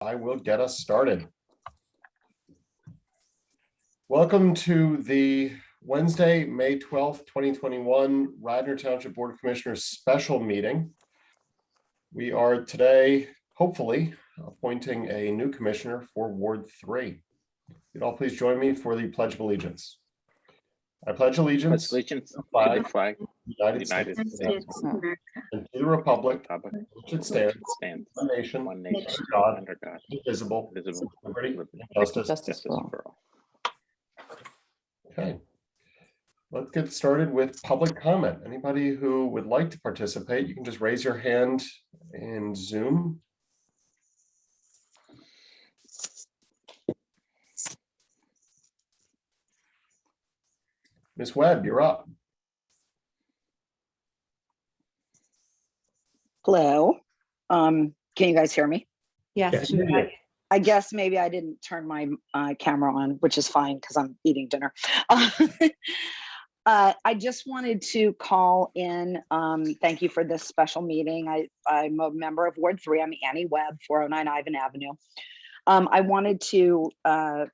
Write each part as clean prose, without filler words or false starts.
I will get us started. Welcome to the Wednesday, May 12th, 2021 Radnor Township Board of Commissioners special meeting. We are today, hopefully, appointing a new commissioner for Ward 3. You'd all please join me for the Pledge of Allegiance. I pledge allegiance to the flag of the United States and to the republic which it stands, one nation, under God, indivisible, with liberty and justice for all. Okay, let's get started with public comment. Anybody who would like to participate, you can just raise your hand in Zoom. Ms. Webb, you're up. Hello. Can you guys hear me? Yes. I guess maybe I didn't turn my camera on, which is fine because I'm eating dinner. I just wanted to call in. Thank you for this special meeting. I'm a member of Ward 3. I'm Annie Webb, 409 Ivan Avenue. I wanted to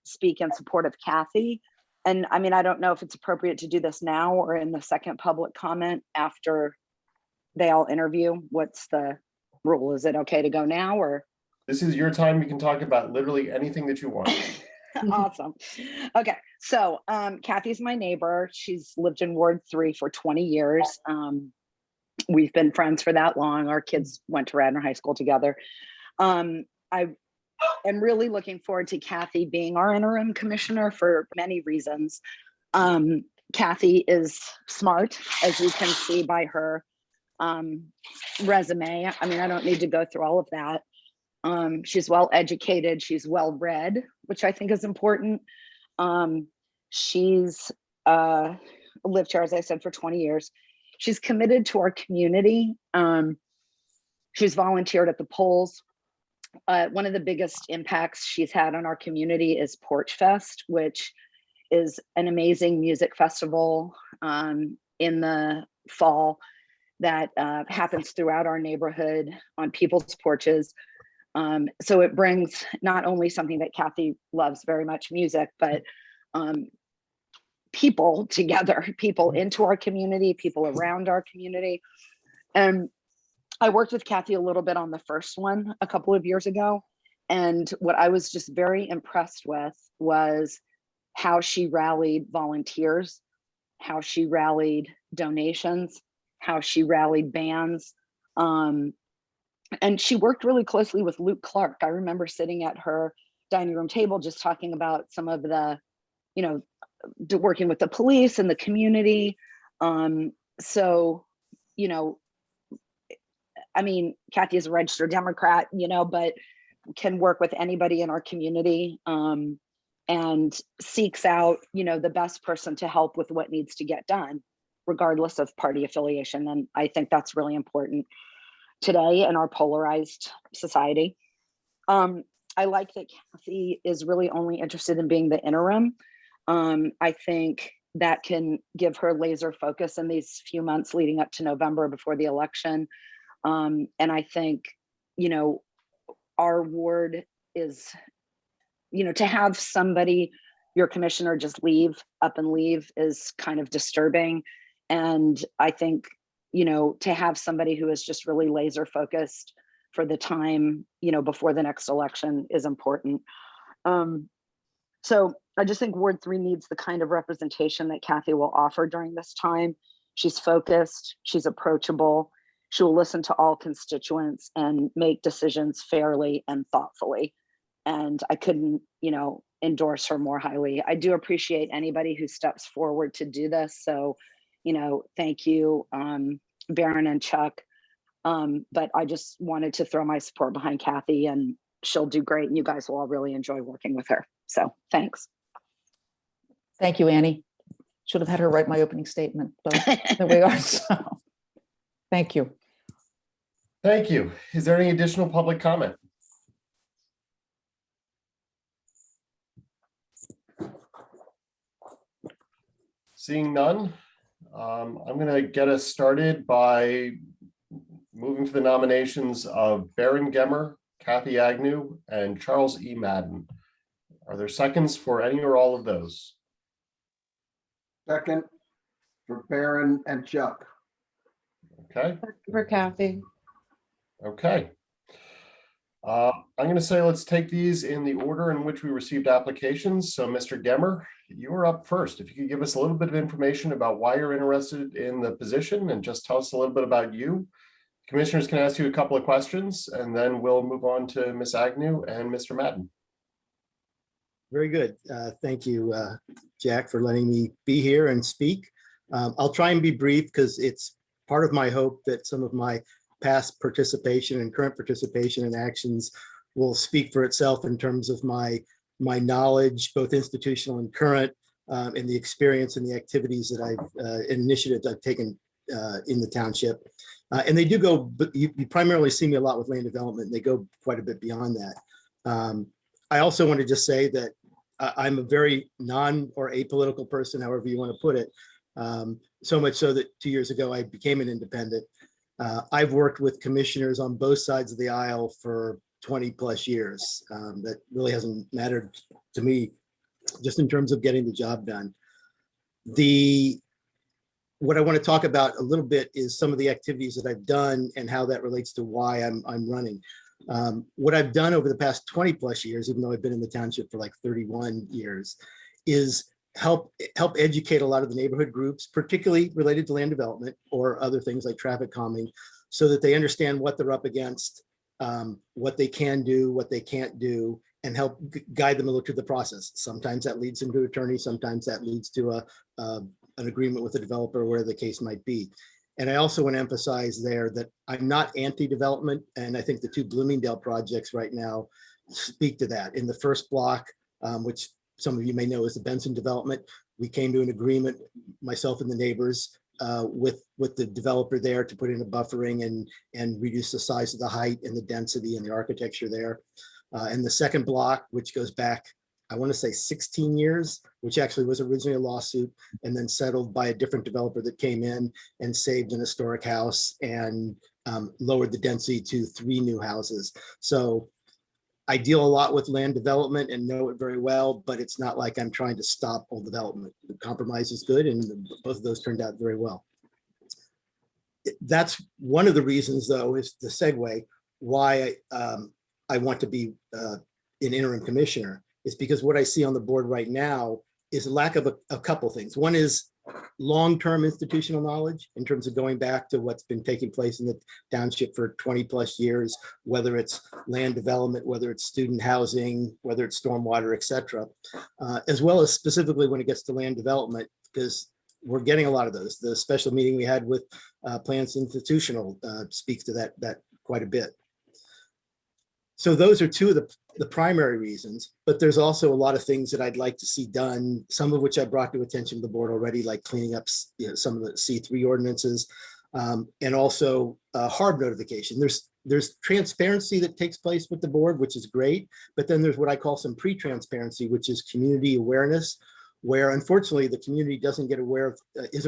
speak in support of Kathy. And I mean, I don't know if it's appropriate to do this now or in the second public comment after they all interview. What's the rule? Is it okay to go now or? This is your time. You can talk about literally anything that you want. Awesome. Okay. So Kathy's my neighbor. She's lived in Ward 3 for 20 years. We've been friends for that long. Our kids went to Radnor High School together. I am really looking forward to Kathy being our interim commissioner for many reasons. Kathy is smart, as you can see by her resume. I mean, I don't need to go through all of that. She's well educated, she's well read, which I think is important. She's lived here, as I said, for 20 years. She's committed to our community. She's volunteered at the polls. One of the biggest impacts she's had on our community is Porch Fest, which is an amazing music festival in the fall that happens throughout our neighborhood on people's porches. So it brings not only something that Kathy loves very much, music, but people together, people into our community, people around our community. And I worked with Kathy a little bit on the first one a couple of years ago. And what I was just very impressed with was how she rallied volunteers, how she rallied donations, how she rallied bands. And she worked really closely with Luke Clark. I remember sitting at her dining room table, just talking about some of the, working with the police and the community. So, I mean, Kathy is a registered Democrat, but can work with anybody in our community and seeks out, the best person to help with what needs to get done, regardless of party affiliation. And I think that's really important today in our polarized society. I like that Kathy is really only interested in being the interim. I think that can give her laser focus in these few months leading up to November before the election. And I think, our ward is, to have somebody, your commissioner, just up and leave is kind of disturbing. And I think, to have somebody who is just really laser focused for the time, before the next election is important. So I just think Ward 3 needs the kind of representation that Kathy will offer during this time. She's focused, she's approachable, she will listen to all constituents and make decisions fairly and thoughtfully. And I couldn't, endorse her more highly. I do appreciate anybody who steps forward to do this. So, thank you, Baron and Chuck. But I just wanted to throw my support behind Kathy, and she'll do great. And you guys will all really enjoy working with her. So thanks. Thank you, Annie. Should have had her write my opening statement, but there we are. So thank you. Thank you. Is there any additional public comment? Seeing none, I'm going to get us started by moving to the nominations of Baron Gemmer, Kathy Agnew, and Charles E. Madden. Are there seconds for any or all of those? Second for Baron and Chuck. Okay, For Kathy. okay. I'm going to say let's take these in the order in which we received applications. So Mr. Gemmer, you are up first. If you could give us a little bit of information about why you're interested in the position and just tell us a little bit about you. Commissioners can ask you a couple of questions and then we'll move on to Ms. Agnew and Mr. Madden. Very good. Thank you, Jack, for letting me be here and speak. I'll try and be brief because it's part of my hope that some of my past participation and current participation in actions will speak for itself in terms of my knowledge, both institutional and current, and the experience and the activities that initiatives I've taken in the township. And they do go, but you primarily see me a lot with land development. And they go quite a bit beyond that. I also want to just say that I'm a very or apolitical person, however you want to put it. So much so that 2 years ago, I became an independent. I've worked with commissioners on both sides of the aisle for 20 plus years. That really hasn't mattered to me, just in terms of getting the job done. What I want to talk about a little bit is some of the activities that I've done and how that relates to why I'm running. What I've done over the past 20 plus years, even though I've been in the township for like 31 years, is help educate a lot of the neighborhood groups, particularly related to land development or other things like traffic calming, so that they understand what they're up against, what they can do, what they can't do, and help guide them a little through the process. Sometimes that leads them to attorney, sometimes that leads to an agreement with the developer, where the case might be. And I also want to emphasize there that I'm not anti-development, and I think the two Bloomingdale projects right now speak to that. In the first block, which some of you may know is the Benson development, we came to an agreement, myself and the neighbors, with the developer there to put in a buffering and reduce the size of the height and the density and the architecture there. And the second block, which goes back, I want to say 16 years, which actually was originally a lawsuit and then settled by a different developer that came in and saved an historic house and lowered the density to 3 new houses. So I deal a lot with land development and know it very well, but it's not like I'm trying to stop all development. The compromise is good, and both of those turned out very well. That's one of the reasons, though, is the segue why I want to be an interim commissioner, is because what I see on the board right now is a lack of a couple things. One is long-term institutional knowledge in terms of going back to what's been taking place in the township for 20 plus years, whether it's land development, whether it's student housing, whether it's stormwater, et cetera, as well as specifically when it gets to land development, because we're getting a lot of those. The special meeting we had with Plants Institutional speaks to that quite a bit. So those are two of the primary reasons, but there's also a lot of things that I'd like to see done, some of which I brought to attention to the board already, like cleaning up some of the C3 ordinances, and also HARB notification. There's transparency that takes place with the board, which is great, but then there's what I call some pre-transparency, which is community awareness, where unfortunately the community isn't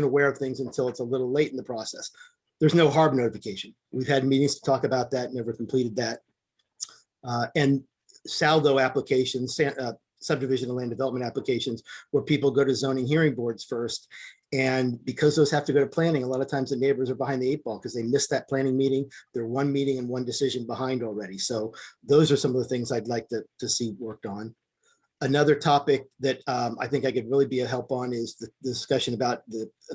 aware of things until it's a little late in the process. There's no HARB notification. We've had meetings to talk about that, never completed that. And saldo applications, subdivision and land development applications, where people go to zoning hearing boards first. And because those have to go to planning, a lot of times the neighbors are behind the 8 ball because they missed that planning meeting. They're 1 meeting and 1 decision behind already. So those are some of the things I'd like to see worked on. Another topic that I think I could really be a help on is the discussion about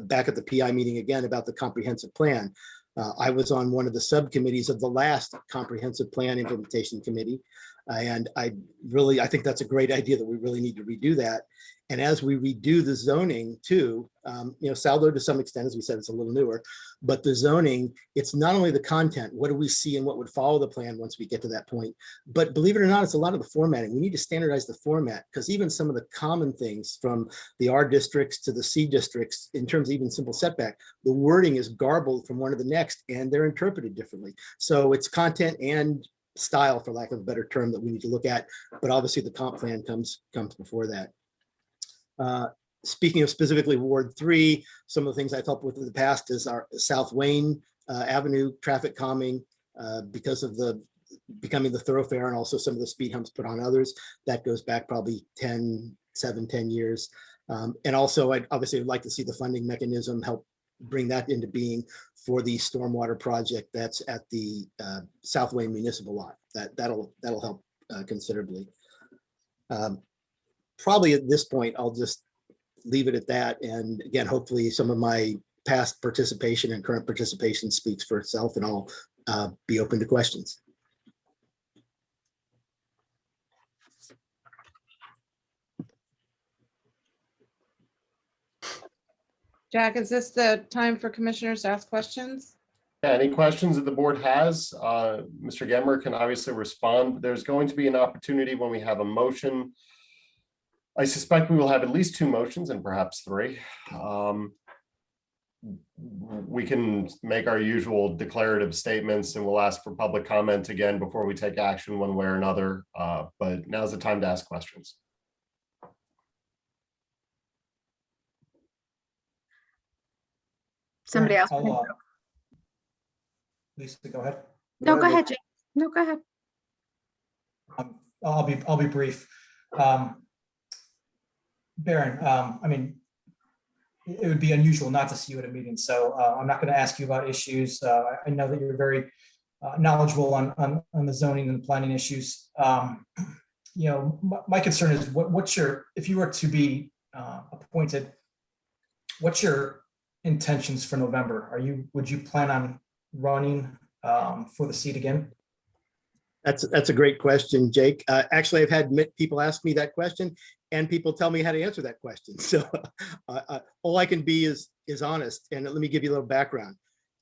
back at the PI meeting again, about the comprehensive plan. I was on one of the subcommittees of the last comprehensive plan implementation committee. And I think that's a great idea that we really need to redo that. And as we redo the zoning too, saldo to some extent, as we said, it's a little newer, but the zoning, it's not only the content, what do we see and what would follow the plan once we get to that point, but believe it or not, it's a lot of the formatting. We need to standardize the format, because even some of the common things from the R districts to the C districts, in terms of even simple setback, the wording is garbled from one to the next and they're interpreted differently. So it's content and style, for lack of a better term, that we need to look at, but obviously the comp plan comes before that. Speaking of specifically Ward 3, some of the things I've helped with in the past is our South Wayne Avenue traffic calming, because of the becoming the thoroughfare, and also some of the speed humps put on others. That goes back probably 10 years. And also, I'd obviously like to see the funding mechanism help bring that into being for the stormwater project that's at the Southway Municipal Lot. That'll help considerably. Probably at this point, I'll just leave it at that. And again, hopefully some of my past participation and current participation speaks for itself, and I'll be open to questions. Jack, is this the time for commissioners to ask questions? Yeah, any questions that the board has, Mr. Gemmer can obviously respond. There's going to be an opportunity when we have a motion. I suspect we will have at least 2 motions and perhaps 3. We can make our usual declarative statements, and we'll ask for public comment again before we take action one way or another. But now's the time to ask questions. Somebody else. Lisa, go ahead. No, go ahead, Jake. No, go ahead. I'll be brief. Baron, I mean, it would be unusual not to see you at a meeting, so I'm not going to ask you about issues. I know that you're very knowledgeable on the zoning and planning issues. You know, my concern is what's your, if you were to be appointed, what's your intentions for November? Would you plan on running for the seat again? That's a great question, Jake. Actually, I've had people ask me that question, and people tell me how to answer that question. So all I can be is honest. And let me give you a little background.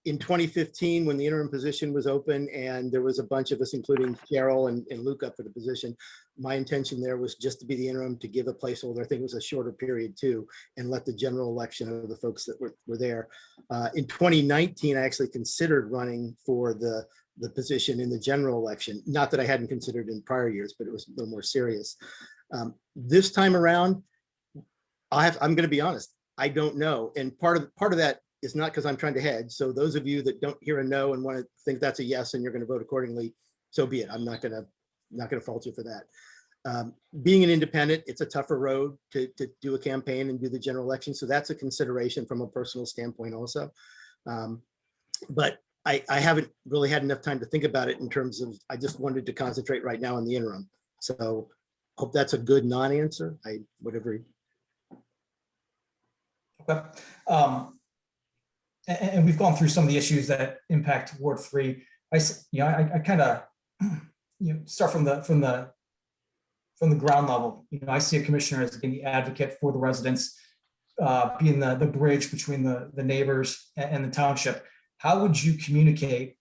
In 2015, when the interim position was open and there was a bunch of us, including Cheryl and Luke, up for the position, my intention there was just to be the interim, to give a placeholder. I think it was a shorter period too, and let the general election of the folks that were there. In 2019, I actually considered running for the position in the general election. Not that I hadn't considered in prior years, but it was a little more serious. This time around, I'm going to be honest, I don't know. And part of that is not because I'm trying to hedge. So those of you that don't hear a no and want to think that's a yes and you're going to vote accordingly, so be it. I'm not going to fault you for that. Being an independent, it's a tougher road to do a campaign and do the general election. So that's a consideration from a personal standpoint also. But I haven't really had enough time to think about it in terms of, I just wanted to concentrate right now on the interim. So hope that's a good non-answer. I would agree. Okay. And we've gone through some of the issues that impact Ward 3. I kind of start from the ground level. I see a commissioner as being the advocate for the residents, being the bridge between the neighbors and the township. How would you communicate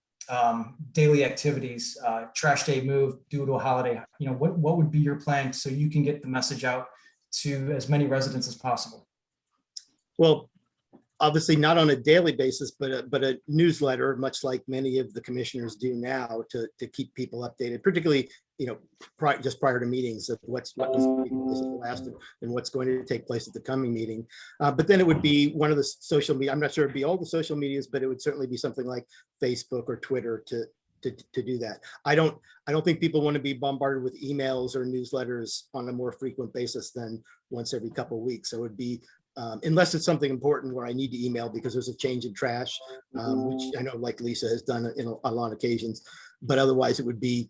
daily activities, trash day move due to a holiday? What would be your plan so you can get the message out to as many residents as possible? Well, obviously not on a daily basis, but a newsletter, much like many of the commissioners do now, to keep people updated, particularly just prior to meetings, of what was taking place at the last and what's going to take place at the coming meeting. But then it would be one of the social media. I'm not sure it'd be all the social medias, but it would certainly be something like Facebook or Twitter to do that. I don't think people want to be bombarded with emails or newsletters on a more frequent basis than once every couple of weeks. So it would be, unless it's something important where I need to email because there's a change in trash, which I know, like Lisa has done on a lot of occasions. But otherwise, it would be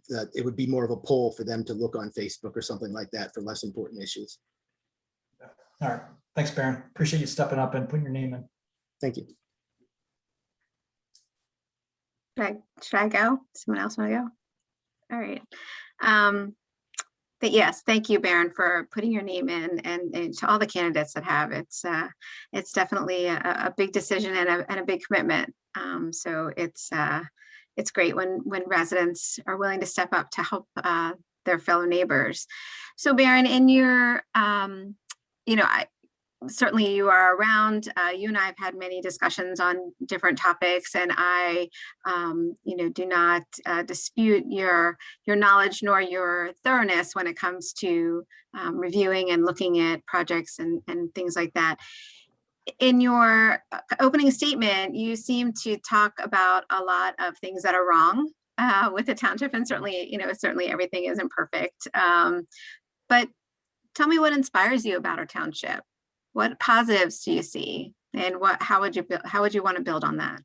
more of a poll for them to look on Facebook or something like that for less important issues. All right. Thanks, Baron. Appreciate you stepping up and putting your name in. Thank you. Should I go? Someone else want to go? All right. But yes, thank you, Baron, for putting your name in, and to all the candidates that have. It's definitely a big decision and a big commitment. So it's great when residents are willing to step up to help their fellow neighbors. So Baron, in your, certainly you are around, you and I have had many discussions on different topics, and I, do not dispute your knowledge nor your thoroughness when it comes to reviewing and looking at projects and things like that. In your opening statement, you seem to talk about a lot of things that are wrong with the township, and certainly, certainly everything isn't perfect. But tell me what inspires you about our township. What positives do you see, and how would you want to build on that?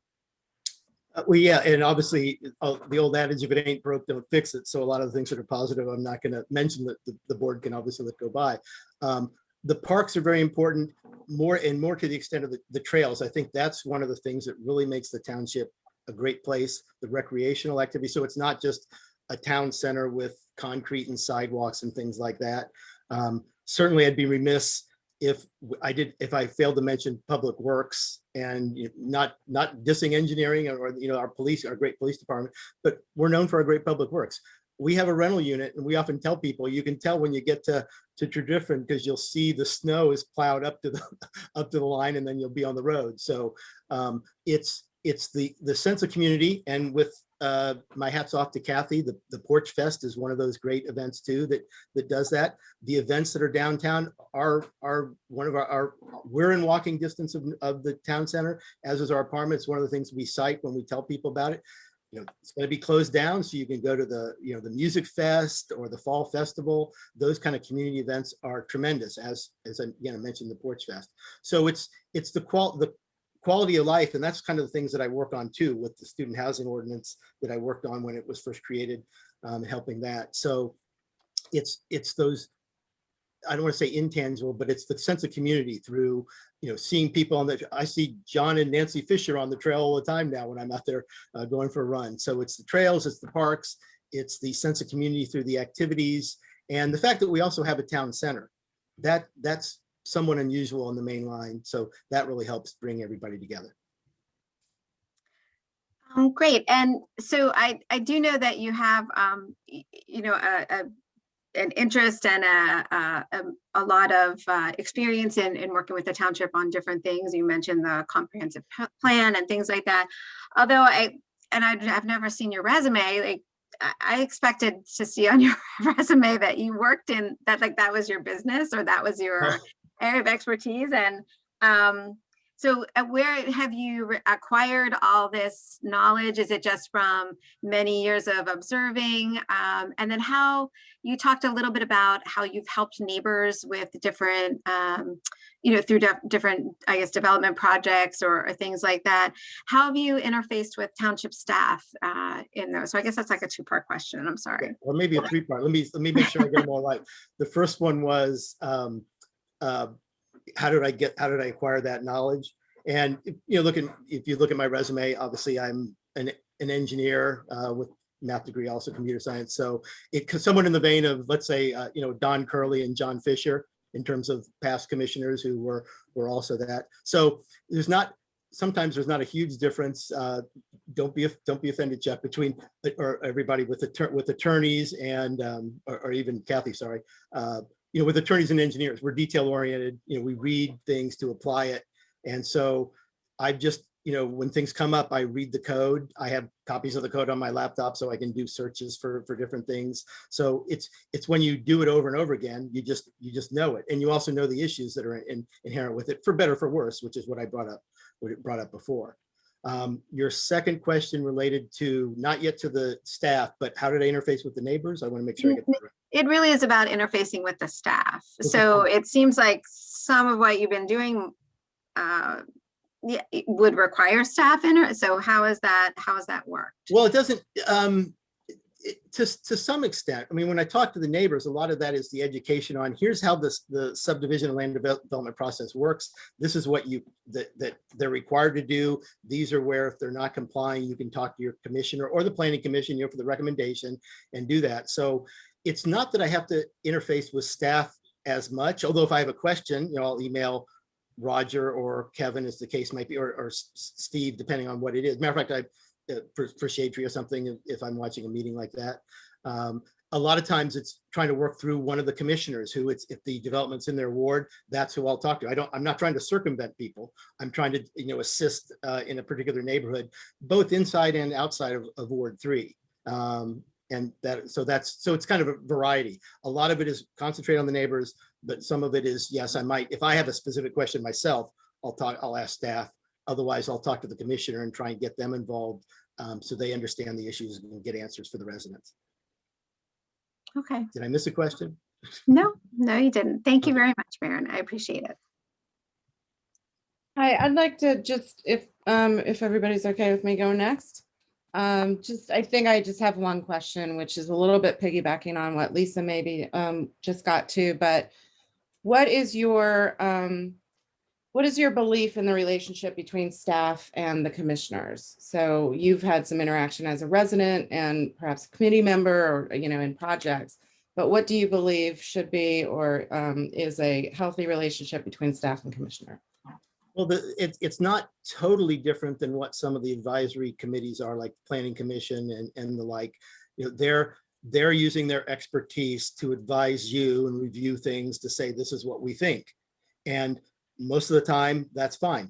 Well, yeah, and obviously the old adage, if it ain't broke, don't fix it. So a lot of the things that are positive, I'm not going to mention that the board can obviously let go by. The parks are very important, more to the extent of the trails. I think that's one of the things that really makes the township a great place, the recreational activity. So it's not just a town center with concrete and sidewalks and things like that. Certainly I'd be remiss if I failed to mention public works, and not dissing engineering or our great police department, but we're known for our great public works. We have a rental unit, and we often tell people, you can tell when you get to Tredyffrin because you'll see the snow is plowed up to the line, and then you'll be on the road. So it's the sense of community, and with my hat's off to Kathy. The Porch Fest is one of those great events too that does that. The events that are downtown are one of we're in walking distance of the town center, as is our apartment. It's one of the things we cite when we tell people about it. It's going to be closed down, so you can go to the music fest or the fall festival. Those kind of community events are tremendous, as I mentioned the Porch Fest. So it's the quality of life, and that's kind of the things that I work on too, with the student housing ordinance that I worked on when it was first created, helping that. So it's those, I don't want to say intangible, but it's the sense of community through, seeing people on I see John and Nancy Fisher on the trail all the time now when I'm out there going for a run. So it's the trails, it's the parks, it's the sense of community through the activities, and the fact that we also have a town center. That's somewhat unusual on the main line. So that really helps bring everybody together. Great. And so I do know that you have, an interest and a lot of experience in working with the township on different things. You mentioned the comprehensive plan and things like that. Although I've never seen your resume, like I expected to see on your resume that you worked in that, like that was your business or that was your area of expertise. And so where have you acquired all this knowledge? Is it just from many years of observing? And then how you talked a little bit about how you've helped neighbors with different, through different, I guess, development projects or things like that. How have you interfaced with township staff in those? So I guess that's like a two-part question. I'm sorry. Okay. Or maybe a three-part. Let me make sure I get them all right. The first one was, how did I acquire that knowledge? And if you look at my resume, obviously I'm an engineer with math degree, also computer science. So someone in the vein of, let's say, Don Curley and John Fisher, in terms of past commissioners who were also that. So sometimes there's not a huge difference. Don't be offended, Jeff, between or everybody with attorneys and or even Kathy, sorry. With attorneys and engineers, we're detail oriented. We read things to apply it. And so I just, when things come up, I read the code. I have copies of the code on my laptop so I can do searches for different things. So it's when you do it over and over again, you just know it. And you also know the issues that are inherent with it, for better or for worse, which is what I brought up before. Your second question related to, not yet to the staff, but how did I interface with the neighbors? I want to make sure I get that right. It really is about interfacing with the staff. So it seems like some of what you've been doing it would require staff so how has that worked? Well, it doesn't to some extent. I mean, when I talk to the neighbors, a lot of that is the education on here's how the subdivision and land development process works. This is what that they're required to do. These are where, if they're not complying, you can talk to your commissioner or the planning commission, for the recommendation and do that. So it's not that I have to interface with staff as much, although if I have a question, I'll email Roger or Kevin, as the case might be, or Steve, depending on what it is. Matter of fact, for shade tree or something, if I'm watching a meeting like that. A lot of times it's trying to work through one of the commissioners who if the development's in their ward, that's who I'll talk to. I'm not trying to circumvent people. I'm trying to, assist in a particular neighborhood, both inside and outside of Ward 3. So it's kind of a variety. A lot of it is concentrate on the neighbors, but some of it is, yes, I might, if I have a specific question myself, I'll ask staff. Otherwise, I'll talk to the commissioner and try and get them involved so they understand the issues and get answers for the residents. Okay. Did I miss a question? No, no, you didn't. Thank you Okay. very much, Baron. I appreciate it. Hi, I'd like to just, if everybody's okay with me going next. I think I just have one question, which is a little bit piggybacking on what Lisa maybe just got to, but what is your belief in the relationship between staff and the commissioners? So you've had some interaction as a resident and perhaps a committee member or, in projects, but what do you believe should be or is a healthy relationship between staff and commissioner? Well, it's not totally different than what some of the advisory committees are, like Planning Commission and the like. They're using their expertise to advise you and review things to say, this is what we think. And most of the time, that's fine.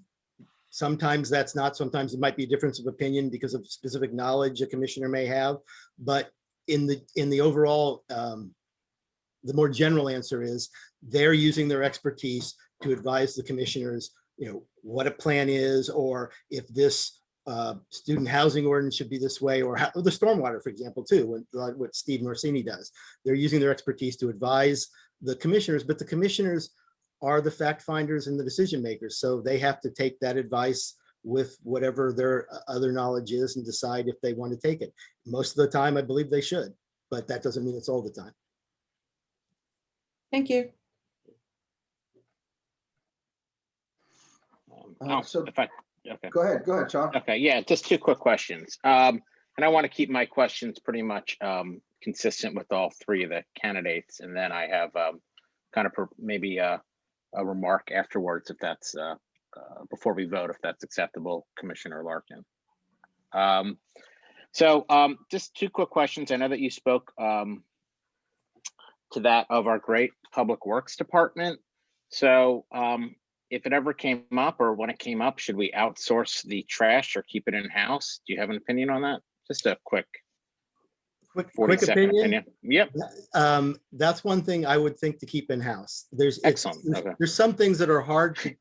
Sometimes that's not. Sometimes it might be a difference of opinion because of specific knowledge a commissioner may have. But in the overall, the more general answer is they're using their expertise to advise the commissioners, what a plan is, or if this student housing ordinance should be this way, or the stormwater, for example, too, what Steve Norsini does. They're using their expertise to advise the commissioners, but the commissioners are the fact finders and the decision makers. So they have to take that advice with whatever their other knowledge is and decide if they want to take it. Most of the time, I believe they should, but that doesn't mean it's all the time. Thank you. So Okay. go ahead, Sean. Okay, yeah, just two quick questions. And I want to keep my questions pretty much consistent with all three of the candidates. And then I have kind of maybe a remark afterwards, if that's before we vote, if that's acceptable, Commissioner Larkin. Just two quick questions. I know that you spoke to that of our great Public Works Department. So if it ever came up, or when it came up, should we outsource the trash or keep it in-house? Do you have an opinion on that? Just a quick 40-second opinion. Yep. That's one thing I would think to keep in-house. Excellent. Okay. There's some things that are hard to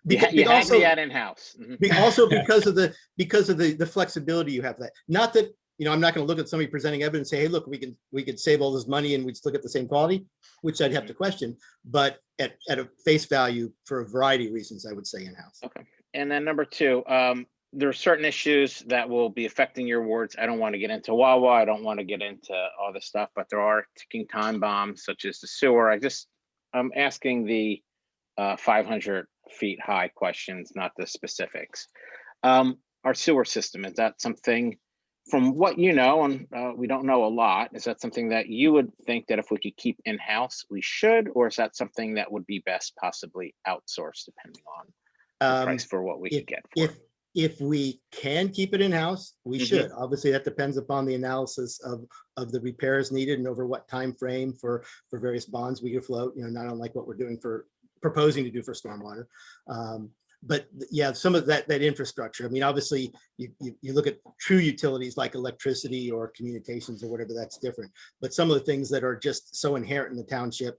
You have to be at in-house. also because of the flexibility you have. That not that I'm not going to look at somebody presenting evidence and say, hey, look, we could save all this money and we'd still get the same quality, which I'd have to question. But at a face value, for a variety of reasons, I would say in-house. Okay. And then number two, there are certain issues that will be affecting your wards. I don't want to get into Wawa. I don't want to get into all this stuff, but there are ticking time bombs, such as the sewer. I'm asking the 500 feet high questions, not the specifics. Our sewer system, is that something, from what you know, and we don't know a lot, is that something that you would think that if we could keep in-house, we should, or is that something that would be best possibly outsourced, depending on the price for what we could get for it? If we can keep it in-house, we should. Obviously, that depends upon the analysis of the repairs needed and over what time frame for various bonds we could float, not unlike what we're doing proposing to do for stormwater. But yeah, some of that infrastructure. I mean, obviously, you look at true utilities like electricity or communications or whatever, that's different. But some of the things that are just so inherent in the township,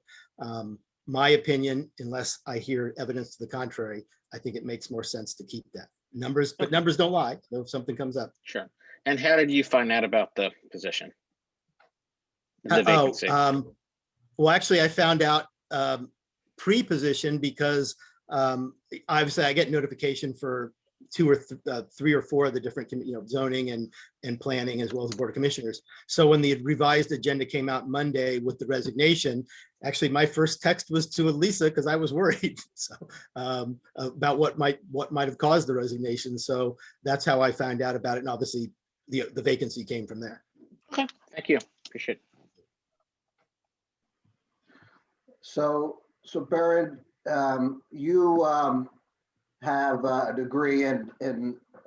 my opinion, unless I hear evidence to the contrary, I think it makes more sense to keep that. Numbers don't lie. So if something comes up. Sure. And how did you find out about the position? The vacancy? Well, actually, I found out pre-position because obviously I get notification for 2 or 3 or 4 of the different zoning and planning, as well as the Board of Commissioners. So when the revised agenda came out Monday with the resignation, actually my first text was to Lisa because I was worried about what might have caused the resignation. So that's how I found out about it, and obviously the vacancy came from there. Okay, thank you. Appreciate it. So Baron, you have a degree in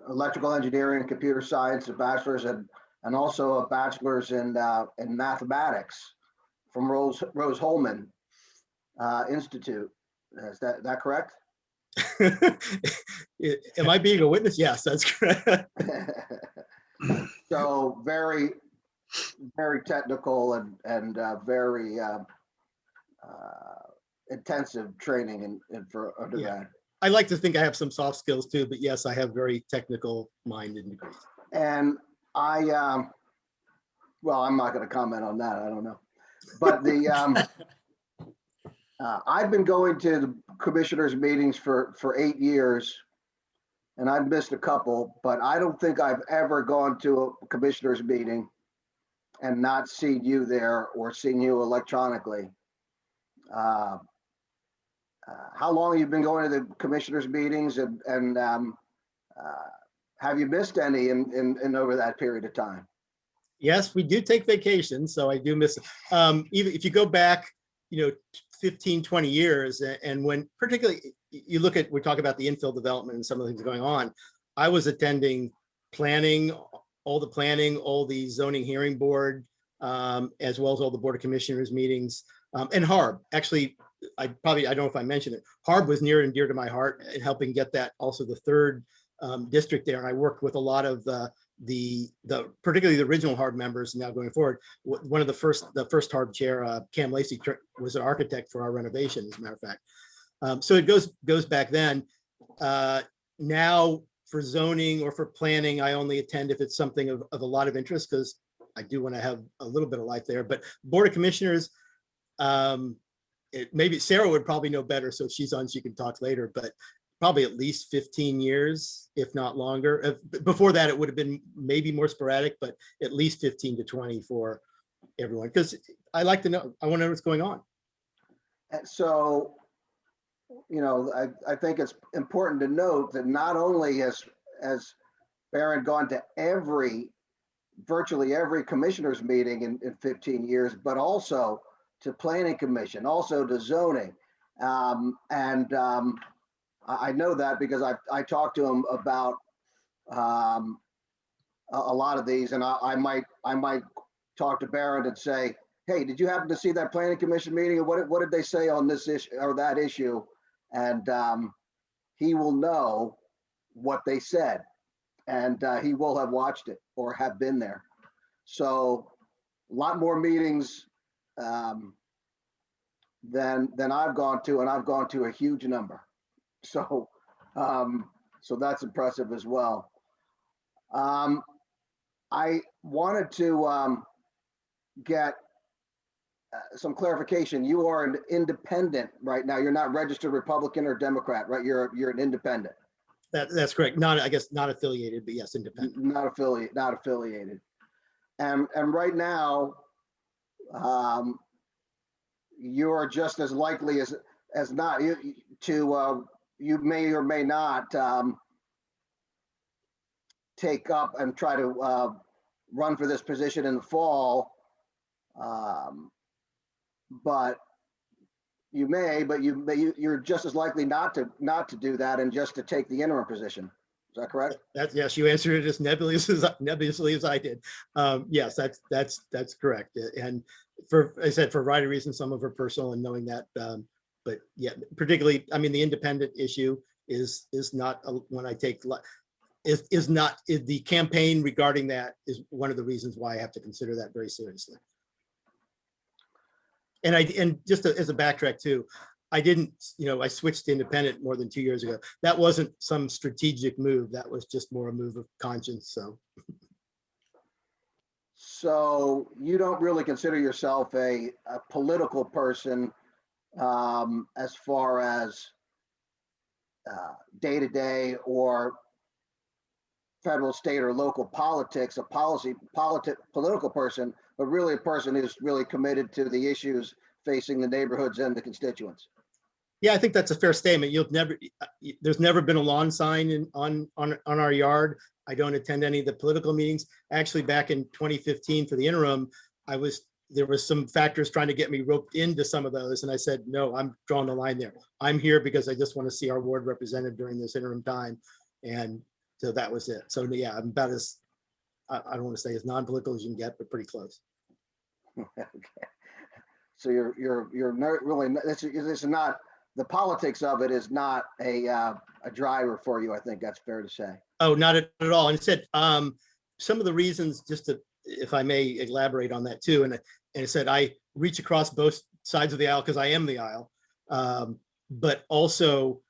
electrical engineering, computer science, a bachelor's, and also a bachelor's in mathematics from Rose Holman Institute. Is that correct? Am I being a witness? Yes, that's correct. So very, very technical and very intensive training for undergrad. I like to think I have some soft skills too, but yes, I have very technical mind and degrees. And well, I'm not going to comment on that. I don't know. But I've been going to the commissioners' meetings for 8 years, and I've missed a couple, but I don't think I've ever gone to a commissioners' meeting and not seen you there or seen you electronically. How long have you been going to the commissioners' meetings, and have you missed any in over that period of time? Yes, we do take vacations, so I do miss it. Even if you go back, 15, 20 years, and when particularly you look at, we're talking about the infill development and some of the things going on, I was attending planning, all the zoning hearing board, as well as all the board of commissioners meetings, and HARB. Actually, I don't know if I mentioned it. HARB was near and dear to my heart in helping get that, also the third district there. And I worked with a lot of the particularly the original HARB members now going forward. One of the first HARB chair, Cam Lacey, was an architect for our renovation, as a matter of fact. So it goes back then. Now for zoning or for planning, I only attend if it's something of a lot of interest, because I do want to have a little bit of life there. But Board of Commissioners, maybe Sarah would probably know better, so if she's on, she can talk later, but probably at least 15 years, if not longer. Before that, it would have been maybe more sporadic, but at least 15 to 20 for everyone, because I like to know, I want to know what's going on. And so, I think it's important to note that not only has Barron gone to virtually every commissioners meeting in 15 years, but also to planning commission, also to zoning. I know that because I talked to him about a lot of these, and I might talk to Barron and say, hey, did you happen to see that planning commission meeting? What did they say on this issue or that issue? And he will know what they said, and he will have watched it or have been there. So a lot more meetings than I've gone to, and I've gone to a huge number. So that's impressive as well. I wanted to get some clarification. You are an independent right now. You're not registered Republican or Democrat, right? You're an independent. That's correct. I guess not affiliated, but yes, independent. Not affiliated. And right now, you're just as likely as not to you may or may not take up and try to run for this position in the fall. But you're just as likely not to do that and just to take the interim position. Is that correct? Yes, you answered it as nebulously as I did. Yes, that's correct. And for, I said, for a variety of reasons, some of her personal and knowing that, but yeah, particularly, I mean, the independent issue is not when I take is not the campaign regarding that is one of the reasons why I have to consider that very seriously. And just as a backtrack too, I didn't, I switched to independent more than 2 years ago. That wasn't some strategic move. That was just more a move of conscience. So you don't really consider yourself a political person as far as day-to-day or federal, state, or local politics, political person, but really a person who's really committed to the issues facing the neighborhoods and the constituents. Yeah, I think that's a fair statement. There's never been a lawn sign on our yard. I don't attend any of the political meetings. Actually, back in 2015 for the interim, there was some factors trying to get me roped into some of those. And I said, no, I'm drawing the line there. I'm here because I just want to see our ward represented during this interim time. And so that was it. So yeah, I'm about as, I don't want to say as non-political as you can get, but pretty close. Okay. So you're not really, this is not, the politics of it is not a driver for you. I think that's fair to say. Oh, not at all. And it said, some of the reasons, just to, if I may elaborate on that too. And it said, I reach across both sides of the aisle because I am the aisle. But also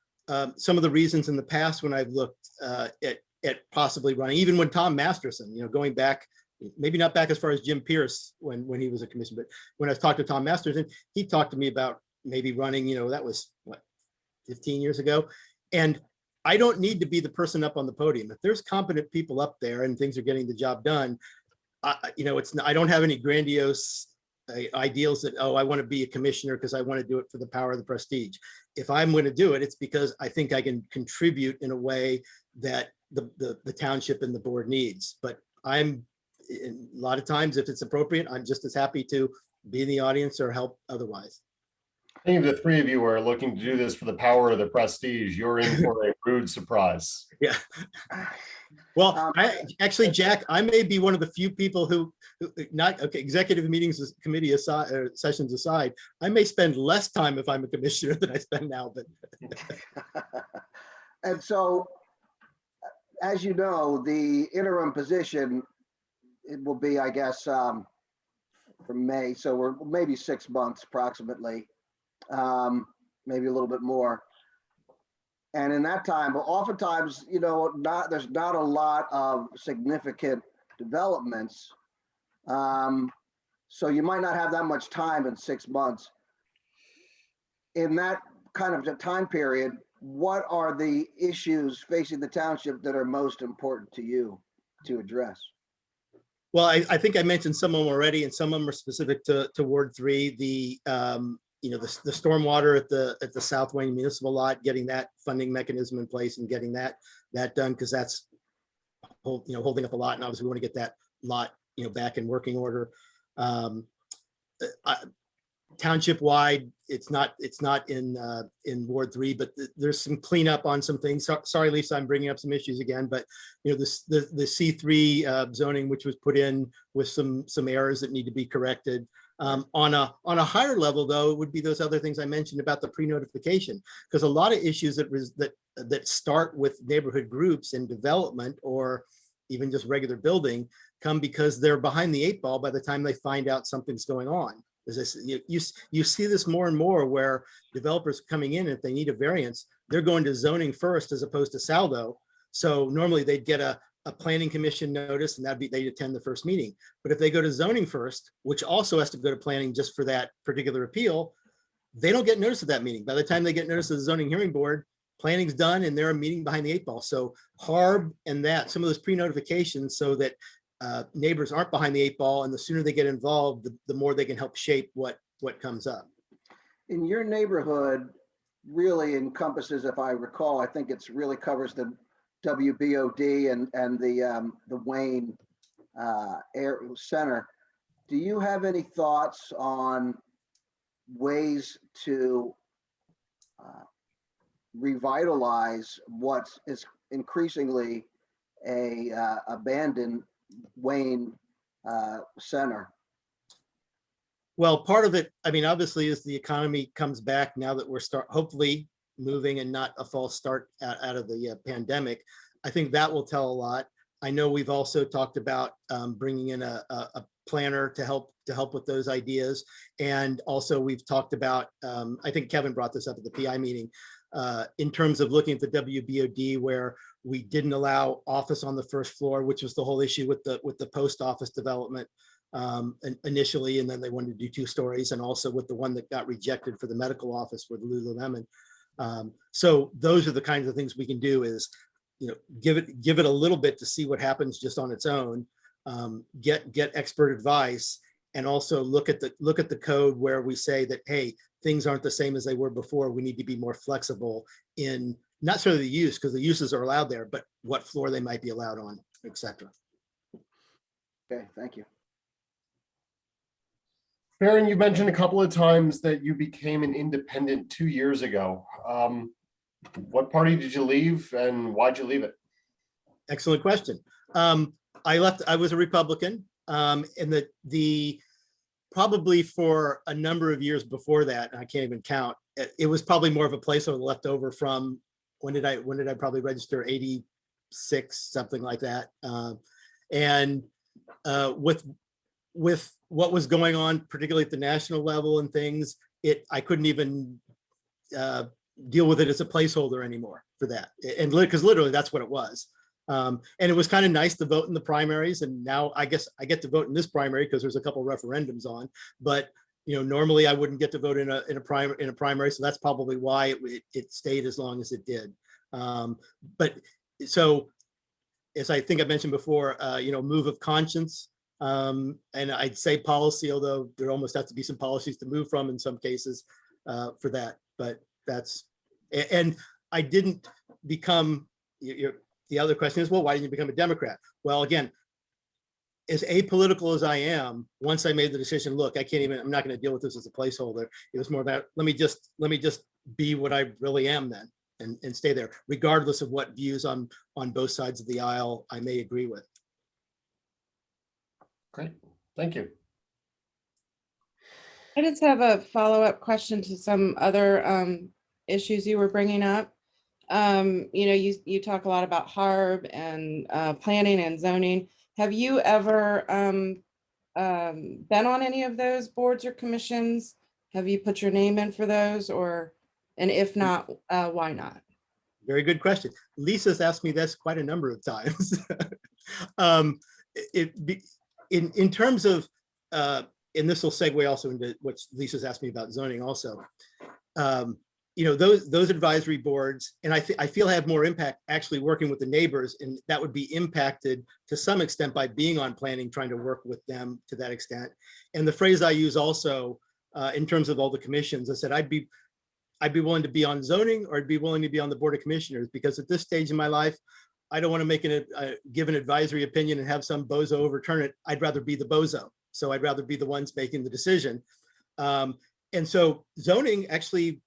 some of the reasons in the past when I've looked at at possibly running, even when Tom Masterson, going back, maybe not back as far as Jim Pierce when he was a commissioner, but when I talked to Tom Masterson, he talked to me about maybe running, that was what, 15 years ago. And I don't need to be the person up on the podium. If there's competent people up there and things are getting the job done, I don't have any grandiose ideals that, oh, I want to be a commissioner because I want to do it for the power of the prestige. If I'm going to do it, it's because I think I can contribute in a way that the township and the board needs. But a lot of times, if it's appropriate, I'm just as happy to be in the audience or help otherwise. I think if the three of you are looking to do this for the power of the prestige, you're in for a rude surprise. Yeah. Well, actually, Jack, I may be one of the few people who not okay. Executive meetings, committee aside, sessions aside, I may spend less time if I'm a commissioner than I spend now. But and so, as you know, the interim position, it will be, I guess, from May. So we're maybe 6 months approximately, maybe a little bit more. And in that time, but oftentimes, there's not a lot of significant developments. So you might not have that much time in 6 months. In that kind of a time period, what are the issues facing the township that are most important to you to address? Well, I think I mentioned some of them already, and some of them are specific to Ward 3. The stormwater at the South Wayne Municipal Lot, getting that funding mechanism in place and getting that done, because that's holding up a lot, and obviously we want to get that lot back in working order. Township wide, it's not in Ward 3, but there's some cleanup on some things. Sorry, Lisa, I'm bringing up some issues again, but the C3 zoning, which was put in with some errors that need to be corrected. On a higher level, though, it would be those other things I mentioned about the pre-notification, because a lot of issues that start with neighborhood groups and development, or even just regular building, come because they're behind the 8 ball by the time they find out something's going on. You see this more and more, where developers coming in, if they need a variance, they're going to zoning first as opposed to saldo. So normally they'd get a planning commission notice, and they'd attend the first meeting. But if they go to zoning first, which also has to go to planning just for that particular appeal, they don't get notice of that meeting. By the time they get notice of the zoning hearing board, planning's done and they're a meeting behind the 8 ball. So HARB and some of those pre-notifications, so that neighbors aren't behind the 8 ball, and the sooner they get involved, the more they can help shape what comes up. In your neighborhood, really encompasses, if I recall, I think it's really covers the WBOD and the Wayne Air Center. Do you have any thoughts on ways to revitalize what is increasingly a abandoned Wayne Center? Well, part of it, obviously, as the economy comes back now that we're hopefully moving and not a false start out of the pandemic, I think that will tell a lot. I know we've also talked about bringing in a planner to help with those ideas. And also we've talked about, I think Kevin brought this up at the PI meeting, in terms of looking at the WBOD, where we didn't allow office on the first floor, which was the whole issue with the post office development initially, and then they wanted to do 2 stories, and also with the one that got rejected for the medical office with Lululemon. So those are the kinds of things we can do, is give it a little bit to see what happens just on its own, get expert advice, and also look at the code where we say that, hey, things aren't the same as they were before. We need to be more flexible in not necessarily the use, because the uses are allowed there, but what floor they might be allowed on, etc. Okay, thank you. Baron, you mentioned a couple of times that you became an independent 2 years ago. What party did you leave, and why'd you leave it? Excellent question. I was a Republican, and the probably for a number of years before that, I can't even count, it was probably more of a placeholder left over from when did I probably register? 86, something like that. And with what was going on, particularly at the national level and things, I couldn't even deal with it as a placeholder anymore for that. And because literally that's what it was. And it was kind of nice to vote in the primaries. And now I guess I get to vote in this primary because there's a couple referendums on. But normally I wouldn't get to vote in a primary. So that's probably why it stayed as long as it did. But so, as I think I mentioned before, move of conscience. And I'd say policy, although there almost has to be some policies to move from in some cases for that. But and I didn't become, the other question is, well, why didn't you become a Democrat? Well, again, as apolitical as I am, once I made the decision, look, I'm not going to deal with this as a placeholder. It was more about, let me just be what I really am then and stay there, regardless of what views on both sides of the aisle I may agree with. Great, thank you. I just have a follow-up question to some other issues you were bringing up. You talk a lot about HARB and planning and zoning. Have you ever been on any of those boards or commissions? Have you put your name in for those, and if not, why not? Very good question. Lisa's asked me this quite a number of times. In terms of, and this will segue also into what Lisa's asked me about zoning also. Those advisory boards, and I feel have more impact actually working with the neighbors, and that would be impacted to some extent by being on planning, trying to work with them to that extent. And the phrase I use also in terms of all the commissions, I said I'd be willing to be on zoning, or I'd be willing to be on the Board of Commissioners, because at this stage in my life, I don't want to give an advisory opinion and have some bozo overturn it. I'd rather be the bozo. So I'd rather be the ones making the decision. And so zoning actually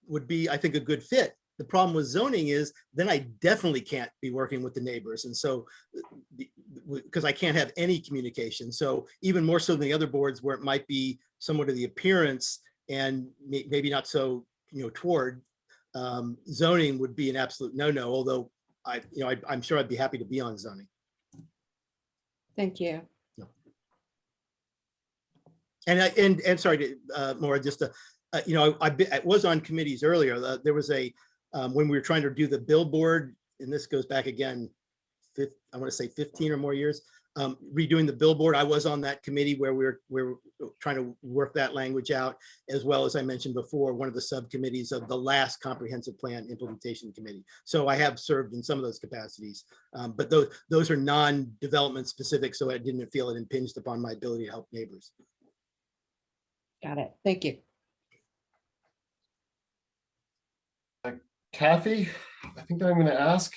would be, I think, a good fit. The problem with zoning is then I definitely can't be working with the neighbors. And so, because I can't have any communication. So even more so than the other boards where it might be somewhat of the appearance and maybe not so, toward zoning would be an absolute no-no, although I'm sure I'd be happy to be on zoning. Thank you. And sorry, Maura, just to, I was on committees earlier. There was when we were trying to do the billboard, and this goes back again, I want to say 15 or more years, redoing the billboard. I was on that committee where we were trying to work that language out, as well as I mentioned before, one of the subcommittees of the last comprehensive plan implementation committee. So I have served in some of those capacities, but those are non-development specific, so I didn't feel it impinged upon my ability to help neighbors. Got it. Thank you. Kathy, I think that I'm going to ask,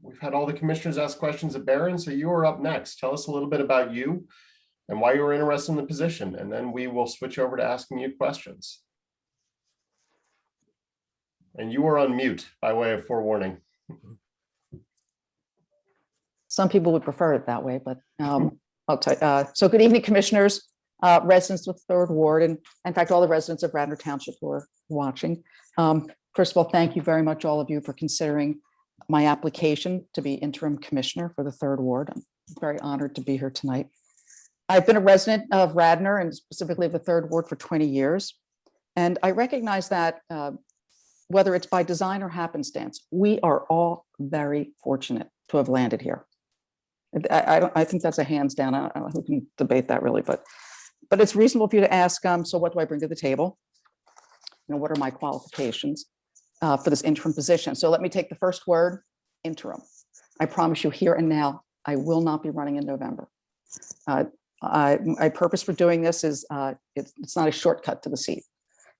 we've had all the commissioners ask questions of Baron, so you are up next. Tell us a little bit about you and why you were interested in the position, and then we will switch over to asking you questions. And you are on mute, by way of forewarning. Some people would prefer it that way, but I'll tell you. So good evening, commissioners, residents of the 3rd Ward, and in fact, all the residents of Radnor Township who are watching. First of all, thank you very much, all of you, for considering my application to be interim commissioner for the 3rd Ward. I'm very honored to be here tonight. I've been a resident of Radnor and specifically of the 3rd Ward for 20 years. And I recognize that whether it's by design or happenstance, we are all very fortunate to have landed here. I think that's a hands down. I don't know who can debate that really, but it's reasonable for you to ask, so what do I bring to the table? What are my qualifications for this interim position? So let me take the first word, interim. I promise you here and now, I will not be running in November. My purpose for doing this is, it's not a shortcut to the seat.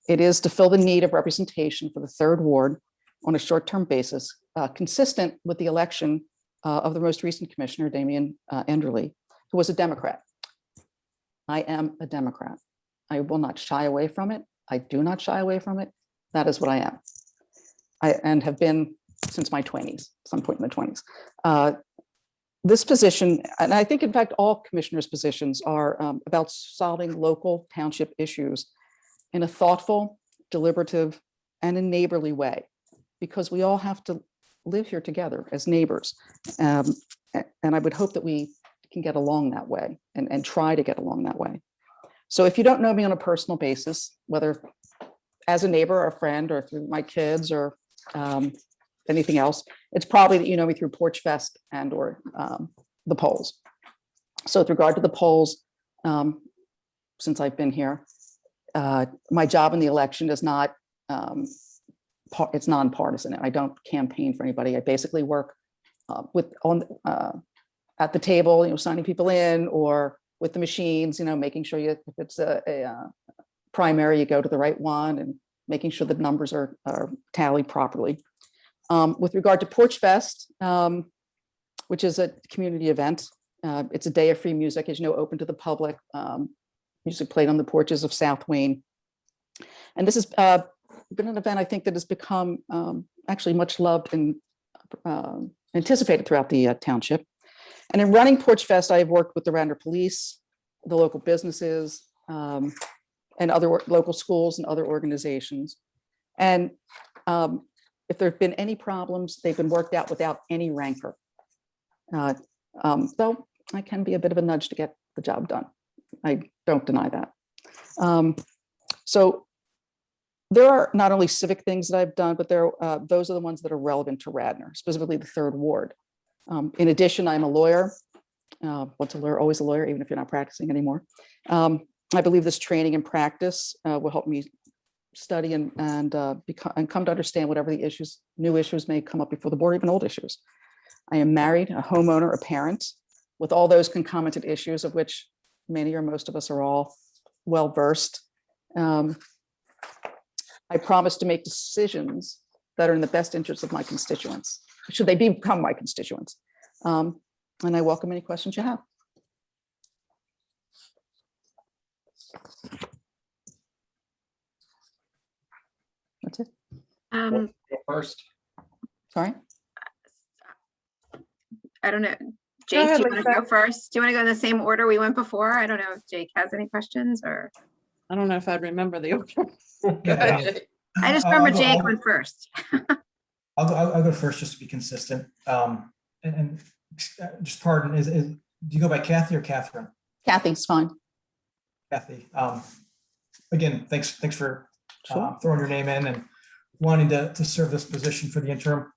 It is to fill the need of representation for the 3rd Ward on a short-term basis, consistent with the election of the most recent commissioner, Damian Enderle, who was a Democrat. I am a Democrat. I will not shy away from it. I do not shy away from it. That is what I am. And have been since my 20s, some point in the 20s. This position, and I think in fact all commissioners' positions are about solving local township issues in a thoughtful, deliberative, and a neighborly way, because we all have to live here together as neighbors. And I would hope that we can get along that way and try to get along that way. So if you don't know me on a personal basis, whether as a neighbor or a friend or through my kids or anything else, it's probably that you know me through Porch Fest and or the polls. So with regard to the polls, since I've been here, my job in the election is not, it's nonpartisan. I don't campaign for anybody. I basically work at the table, you know, signing people in, or with the machines, you know, making sure if it's a primary, you go to the right one, and making sure the numbers are tallied properly. With regard to Porch Fest, which is a community event, it's a day of free music, as you know, open to the public, music played on the porches of South Wayne. And this has been an event, I think, that has become actually much loved and anticipated throughout the township. And in running Porch Fest, I have worked with the Radnor Police, the local businesses, and other local schools and other organizations. And if there have been any problems, they've been worked out without any rancor. Though I can be a bit of a nudge to get the job done. I don't deny that. So there are not only civic things that I've done, but those are the ones that are relevant to Radnor, specifically the 3rd Ward. In addition, I'm a lawyer. What's a lawyer? Always a lawyer, even if you're not practicing anymore. I believe this training and practice will help me study and come to understand whatever the new issues may come up before the board, even old issues. I am married, a homeowner, a parent, with all those concomitant issues, of which many or most of us are all well versed. I promise to make decisions that are in the best interest of my constituents, should they become my constituents. And I welcome any questions you have. That's it. Go first. Sorry. I don't know. Jake, ahead, do you want to Lisa. go first? Do you want to go in the same order we went before? I don't know if Jake has any questions or. I don't know if I'd remember the order. Go Yeah, ahead, Jake. I just I'll remember go- Jake I'll- went first. I'll go first just to be consistent. And just pardon, do you go by Kathy or Catherine? Kathy's fine. Kathy. Again, thanks for Sure. throwing your name in and wanting to serve this position for the interim.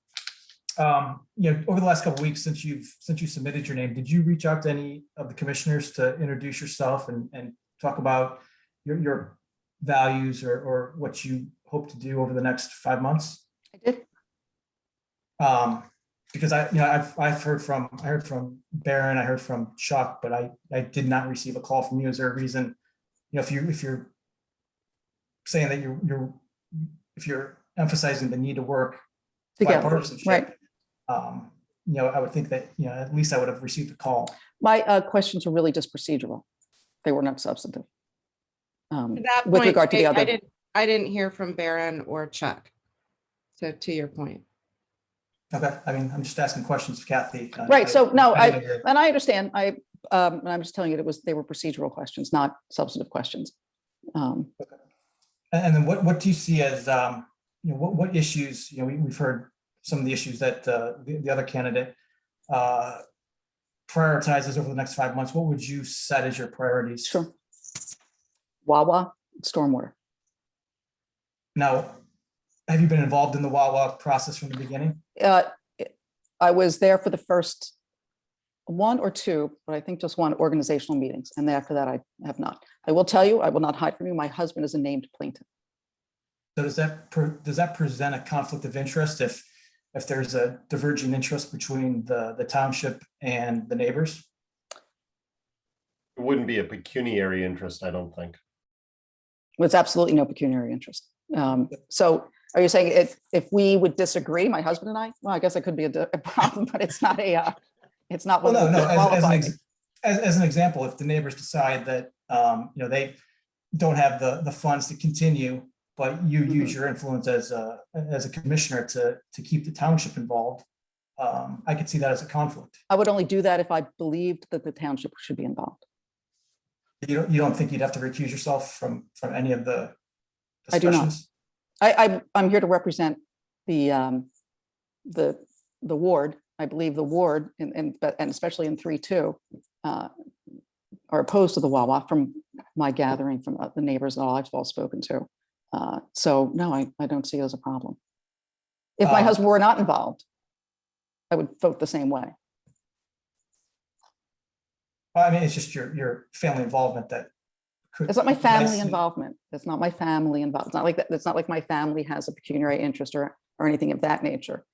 Over the last couple of weeks since you submitted your name, did you reach out to any of the commissioners to introduce yourself and talk about your values or what you hope to do over the next 5 months? I did. Because I heard from Baron, I heard from Chuck, but I did not receive a call from you. Is there a reason? If you're saying that if you're emphasizing the need to work Together, bipartisanship, right. I would think that at least I would have received a call. My questions were really just procedural. They were not substantive. To that With point, regard to the Jake, other. I didn't hear from Baron or Chuck. So to your point. Okay, I'm just asking questions of Kathy. Right, so no, didn't hear- and I understand. And I'm just telling you they were procedural questions, not substantive questions. And then what do you see as what issues? We've heard some of the issues that the other candidate prioritizes over the next 5 months. What would you set as your priorities? Sure. Wawa, stormwater. Now, have you been involved in the Wawa process from the beginning? I was there for the first 1 or 2, but I think just 1 organizational meetings. And then after that, I have not. I will tell you, I will not hide from you. My husband is a named plaintiff. So does that present a conflict of interest if there's a diverging interest between the township and the neighbors? It wouldn't be a pecuniary interest, I don't think. With absolutely no pecuniary interest. So are you saying if we would disagree, my husband and I? Well, I guess it could be a problem, but it's not it's not. Well, one no. that would qualify me. As an example, if the neighbors decide that they don't have the funds to continue, but you use your influence as a commissioner to keep the township involved, I could see that as a conflict. I would only do that if I believed that the township should be involved. You don't think you'd have to recuse yourself from any of the I do not. discussions? I'm here to represent the ward. I believe the ward, and especially in 3-2, are opposed to the Wawa from my gathering from the neighbors that I've all spoken to. So no, I don't see it as a problem. If my Um, husband were not involved, I would vote the same way. I mean, it's just your family involvement that could. It's not my family nicely- involvement. It's not my family involved. It's not like that. It's not like my family has a pecuniary interest or anything of that nature.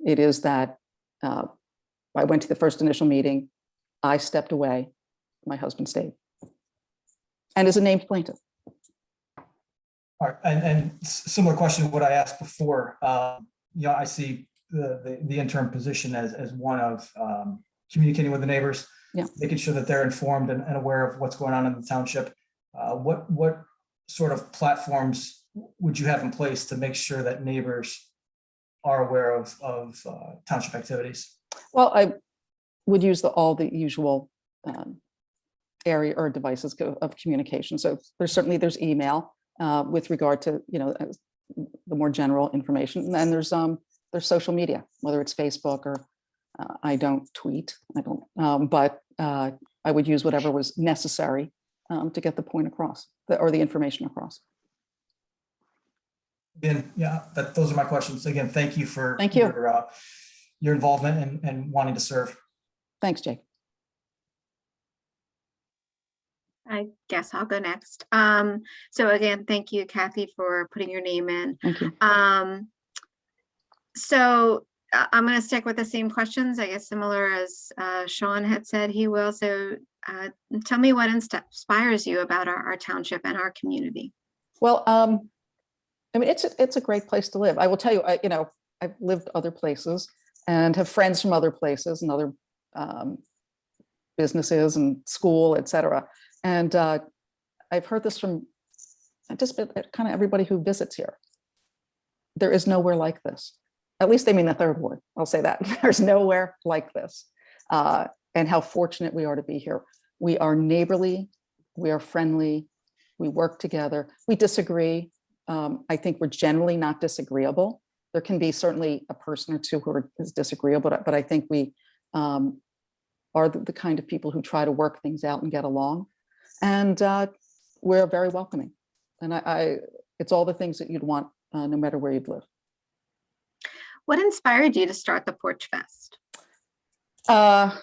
It is that I went to the first initial meeting, I stepped away, my husband stayed, and is a named plaintiff. All right, and similar question to what I asked before. I see the interim position as one of communicating with the neighbors, Yeah. making sure that they're informed and aware of what's going on in the township. What sort of platforms would you have in place to make sure that neighbors are aware of township activities? Well, I would use all the usual area or devices of communication. So there's email with regard to the more general information, and then there's social media, whether it's Facebook or I don't tweet, but I would use whatever was necessary to get the point across or the information across. Again, yeah, those are my questions. Again, thank you for Thank you. Your involvement and wanting to serve. Thanks, Jake. I guess I'll go next. So again, thank you, Kathy, for putting your name in. Thank you. So I'm going to stick with the same questions, I guess, similar as Sean had said he will. So tell me what inspires you about our township and our community. Well, I mean, it's a great place to live. I will tell you, I've lived other places and have friends from other places and other businesses and school, et cetera. And I've heard this from just kind of everybody who visits here. There is nowhere like this. At least they mean the third ward. I'll say that. There's nowhere like this. And how fortunate we are to be here. We are neighborly. We are friendly. We work together. We disagree. I think we're generally not disagreeable. There can be certainly a person or two who is disagreeable, but I think we are the kind of people who try to work things out and get along. And we're very welcoming. And it's all the things that you'd want no matter where you'd live. What inspired you to start the Porch Fest? I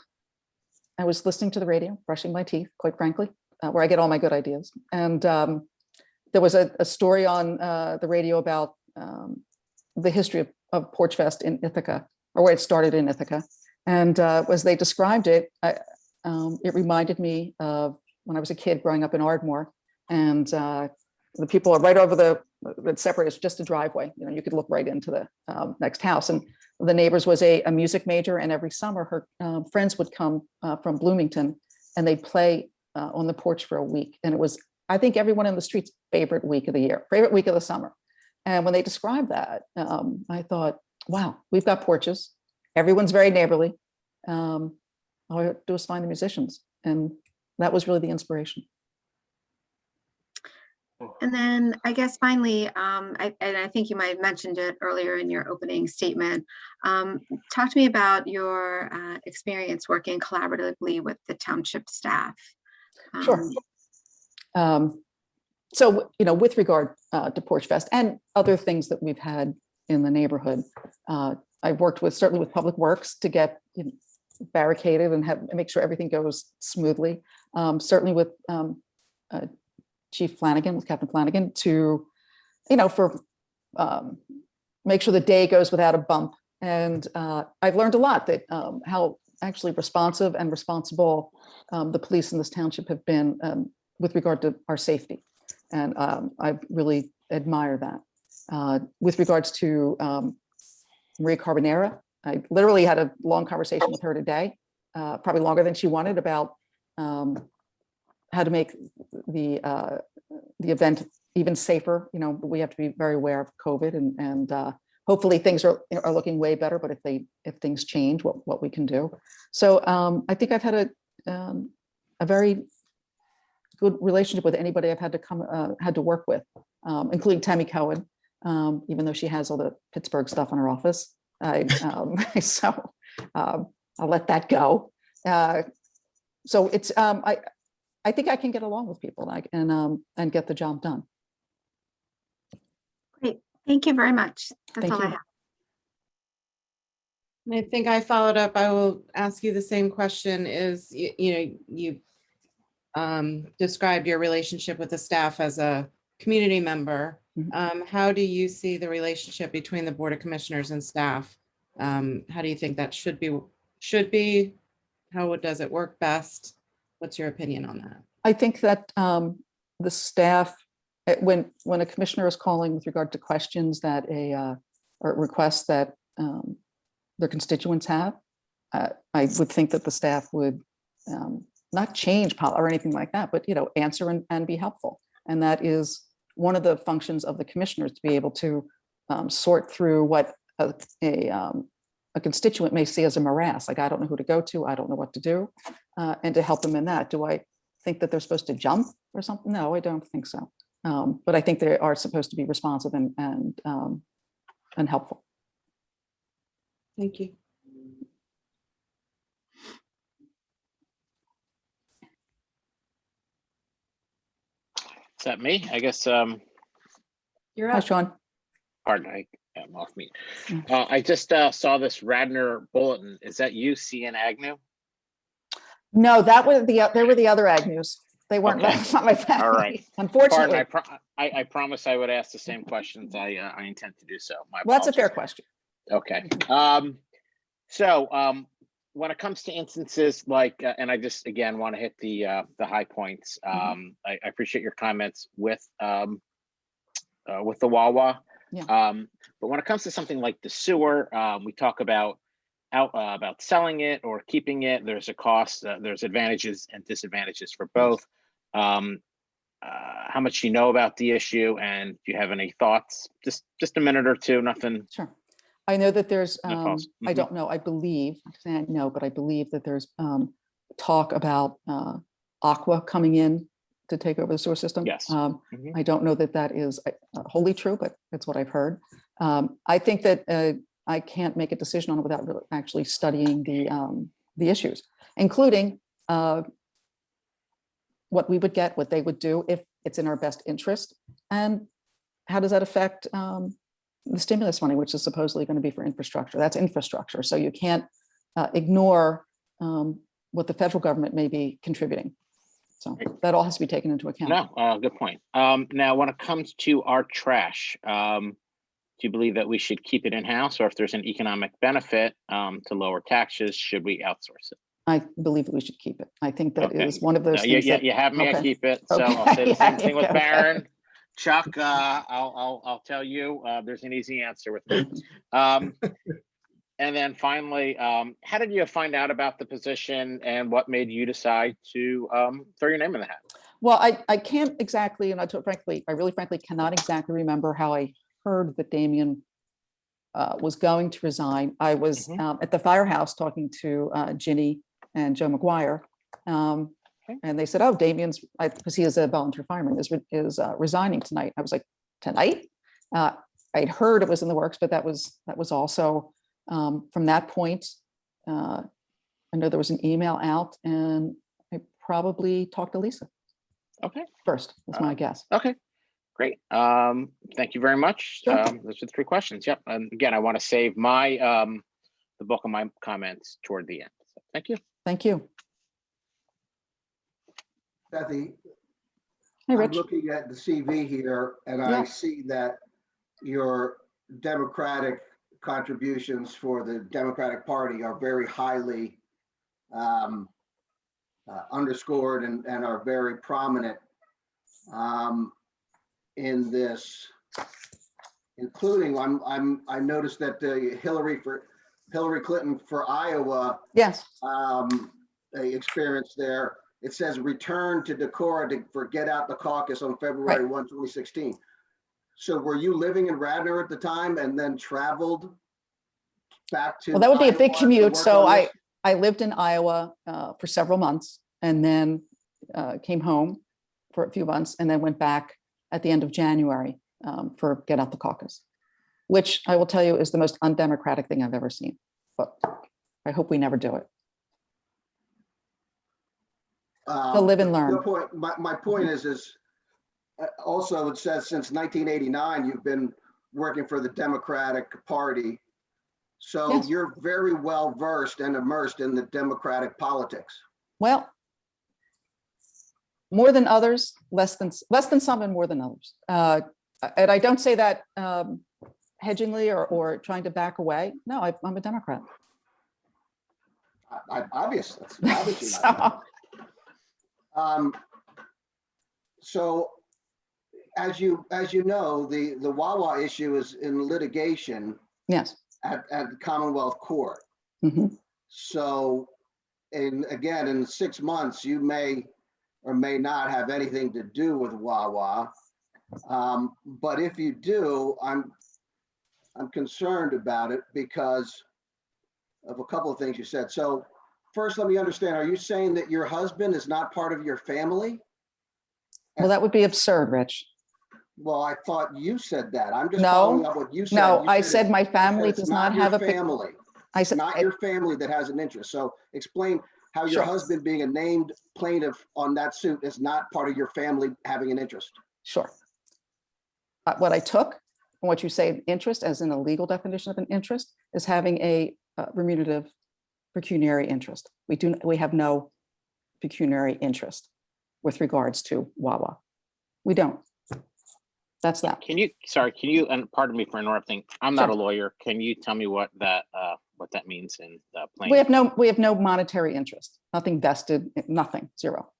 was listening to the radio, brushing my teeth, quite frankly, where I get all my good ideas. And there was a story on the radio about the history of Porch Fest in Ithaca, or where it started in Ithaca. And as they described it, it reminded me of when I was a kid growing up in Ardmore, and the people are right over that separates just a driveway. You could look right into the next house. And the neighbors was a music major, and every summer her friends would come from Bloomington, and they'd play on the porch for a week. And it was, I think, everyone in the street's favorite week of the year, favorite week of the summer. And when they described that, I thought, wow, we've got porches. Everyone's very neighborly. All I have to do is find the musicians. And that was really the inspiration. And then I guess finally, I think you might have mentioned it earlier in your opening statement. Talk to me about your experience working collaboratively with the township staff. Sure. So, with regard to Porch Fest and other things that we've had in the neighborhood, I've worked certainly with Public Works to get barricaded and make sure everything goes smoothly. Certainly with Chief Flanagan, with Captain Flanagan, to, for make sure the day goes without a bump. And I've learned a lot that how actually responsive and responsible the police in this township have been with regard to our safety. And I really admire that. With regards to Maria Carbonera, I literally had a long conversation with her today, probably longer than she wanted, about how to make the event even safer. We have to be very aware of COVID, and hopefully things are looking way better. But if things change, what we can do. So I think I've had a very good relationship with anybody I've had to work with, including Tammy Cohen, even though she has all the Pittsburgh stuff in her office. So I'll let that go. So it's I think I can get along with people and get the job done. Great. Thank you very much. That's Thank all I you. have. And I think I followed up. I will ask you the same question is, you described your relationship with the staff as a community member. How do you see the relationship between the Board of Commissioners and staff? How do you think that should be? How does it work best? What's your opinion on that? I think that the staff, when a commissioner is calling with regard to questions that or requests that their constituents have, I would think that the staff would not change or anything like that, but answer and be helpful. And that is one of the functions of the commissioners, to be able to sort through what a constituent may see as a morass. Like, I don't know who to go to, I don't know what to do, and to help them in that. Do I think that they're supposed to jump or something? No, I don't think so. But I think they are supposed to be responsive and helpful. Thank you. Is that me? I guess, You're Hi, up. Sean. pardon, I am off mute. I just saw this Radnor bulletin. Is that you, CN Agnew? No, they were the other Agnews. They weren't, Okay. that's not my family. All right. Unfortunately. Pardon, I promise I would ask the same questions. I intend to do so. My Well, that's a fair apologies. question. Okay. So when it comes to instances like, and I just again want to hit the high points. I appreciate your comments with the Wawa. Yeah. But when it comes to something like the sewer, we talk about selling it or keeping it. There's a cost. There's advantages and disadvantages for both. How much you know about the issue, and do you have any thoughts? Just a minute or two. Nothing. Sure. I know that there's, No cost. I don't know, I believe, I'm saying I know, but I believe that there's talk about Aqua coming in to take over the sewer system. Yes. I don't know that that is wholly true, but that's what I've heard. I think that I can't make a decision on it without really actually studying the issues, including what we would get, what they would do if it's in our best interest, and how does that affect the stimulus money, which is supposedly going to be for infrastructure. That's infrastructure. So you can't ignore what the federal government may be contributing. So that all has to be taken into account. No, good point. Now, when it comes to our trash, do you believe that we should keep it in-house, or if there's an economic benefit to lower taxes, should we outsource it? I believe that we should keep it. I think that Okay. is one of those things that, You have me, I okay. keep it. So Okay. I'll say the same Yeah, thing with okay. Baron. Chuck, I'll tell you, there's an easy answer with me. And then finally, how did you find out about the position, and what made you decide to throw your name in the hat? Well, I can't exactly, and I really frankly cannot exactly remember how I heard that Damien was going to resign. I was at the firehouse talking to Ginny and Joe McGuire. And they said, "Oh, Damien's," because he is a volunteer fireman, is resigning tonight. I was like, "Tonight?" I'd heard it was in the works, but that was also from that point. I know there was an email out, and I probably talked to Lisa. Okay. First, that's my guess. Okay, great. Thank you very much. Sure. Those are the 3 questions. Yep. And again, I want to save my the bulk of my comments toward the end. So thank you. Thank you. Kathy, Hey, I'm Rich. looking at the CV here, and Yeah. I see that your Democratic contributions for the Democratic Party are very highly underscored and are very prominent in this, including I noticed that Hillary Clinton for Iowa Yes. experience there. It says return to Decorah for Get Out the Caucus on February 1, 2016. So were you living in Radnor at the time and then traveled back to? Well, that would be a big Iowa to commute. work So on this? I lived in Iowa for several months, and then came home for a few months, and then went back at the end of January for Get Out the Caucus, which I will tell you is the most undemocratic thing I've ever seen. But I hope we never do it. So live and learn. Your point, my point is also it says since 1989 you've been working for the Democratic Party, So Yes. you're very well versed and immersed in the Democratic politics. Well, more than others, less than some and more than others. And I don't say that hedgingly or trying to back away. No, I'm a Democrat. Obviously, obviously not. So, So as you know, the Wawa issue is in litigation yes. at the Commonwealth Court. Mhm. So, again, in 6 months, you may or may not have anything to do with Wawa. But if you do, I'm concerned about it because of a couple of things you said. So first, let me understand, are you saying that your husband is not part of your family? Well, that would be absurd, Rich. Well, I thought you said that. I'm just No, following up what you said. No, You I it's- said my you said family it's does not your have a. family. I It's said, not your family that has an interest. So explain how your Sure. husband being a named plaintiff on that suit is not part of your family having an interest. sure. What I took from what you say, interest, as in a legal definition of an interest, is having a remunerative pecuniary interest. We have no pecuniary interest with regards to Wawa. We don't. That's that. Can you, and pardon me for interrupting, I'm not a Sure. lawyer. Can you tell me what that means in the plain? We have no monetary interest, nothing vested, nothing, zero,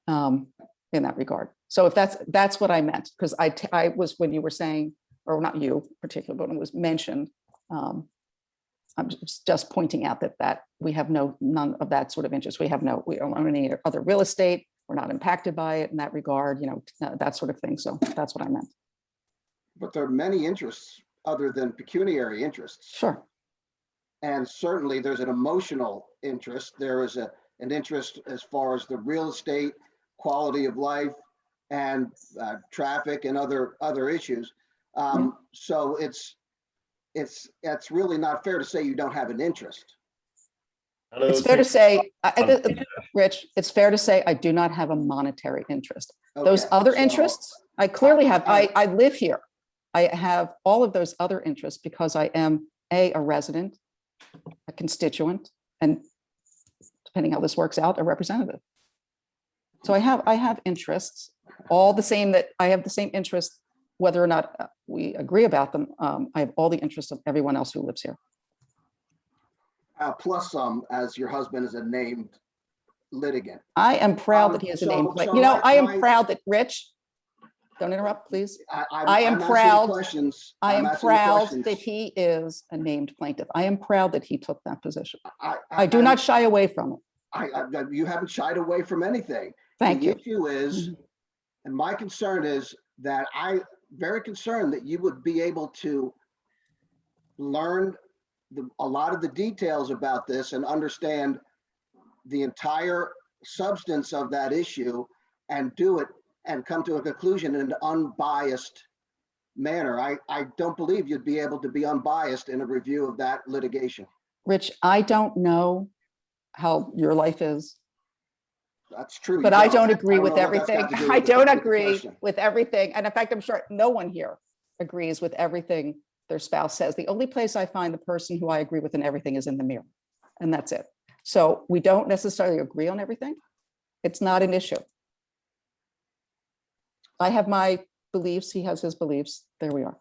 in that regard. So if that's what I meant, because I was, when you were saying, or not you particularly, but when it was mentioned, I'm just pointing out that we have none of that sort of interest. We don't own any other real estate. We're not impacted by it in that regard, that sort of thing. So that's what I meant. But there are many interests other than pecuniary interests. Sure. And certainly there's an emotional interest. There is an interest as far as the real estate, quality of life, and traffic and other issues. So it's really not fair to say you don't have an interest. It's fair to say, Rich, it's fair to say I do not have a monetary interest. Those Okay, other so- interests, I clearly have. I live here. I have all of those other interests because I am a resident, a constituent, and depending how this works out, a representative. So I have interests, all the same that I have the same interests, whether or not we agree about them. I have all the interests of everyone else who lives here. Plus some, as your husband is a named litigant. I am proud that he has a so- nameplate. so I am my- proud that, Rich, don't interrupt, please. I am proud- I am proud that he is a named plaintiff. I am proud that he took that position. I do not shy away from it. You haven't shied away from anything. Thank The you. issue is, and my concern is that I'm very concerned that you would be able to learn a lot of the details about this and understand the entire substance of that issue and do it and come to a conclusion in an unbiased manner. I don't believe you'd be able to be unbiased in a review of that litigation. Rich, I don't know how your life is, That's true. but you I don't agree know with what that's everything. got to do I with the- don't with the agree question. with everything. And in fact, I'm sure no one here agrees with everything their spouse says. The only place I find the person who I agree with in everything is in the mirror. And that's it. So we don't necessarily agree on everything. It's not an issue. I have my beliefs. He has his beliefs. There we are.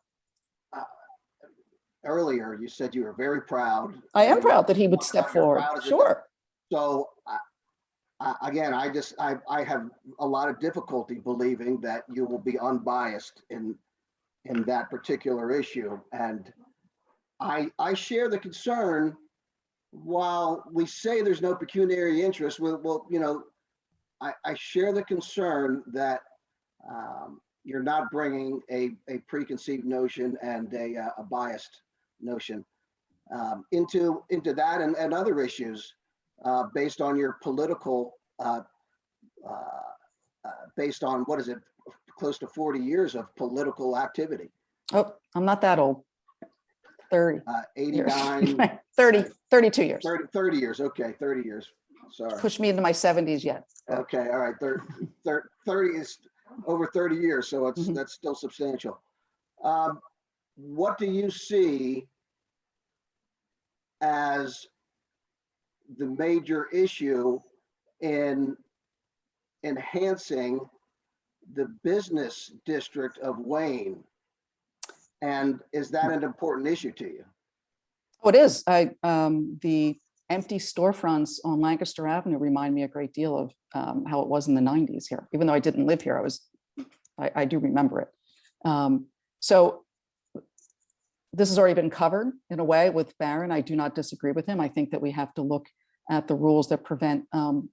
Earlier, you said you were very proud. I am And proud that he would you're step proud forward. as a- Sure. So again, I have a lot of difficulty believing that you will be unbiased in that particular issue. And I share the concern. While we say there's no pecuniary interest, I share the concern that you're not bringing a preconceived notion and a biased notion into that and other issues based on your political, based on, what is it, close to 40 years of political activity. Oh, I'm not that old. 30 years. 89, 32 years. 30 years. Okay, 30 years. Sorry. Push me into my 70s yet. Okay, all right. 30 is over 30 years, so Mhm. that's still substantial. What do you see as the major issue in enhancing the business district of Wayne. And is that an important issue to you? Oh, it is. The empty storefronts on Lancaster Avenue remind me a great deal of how it was in the 90s here. Even though I didn't live here, I do remember it. So this has already been covered in a way with Barron. I do not disagree with him. I think that we have to look at the rules that prevent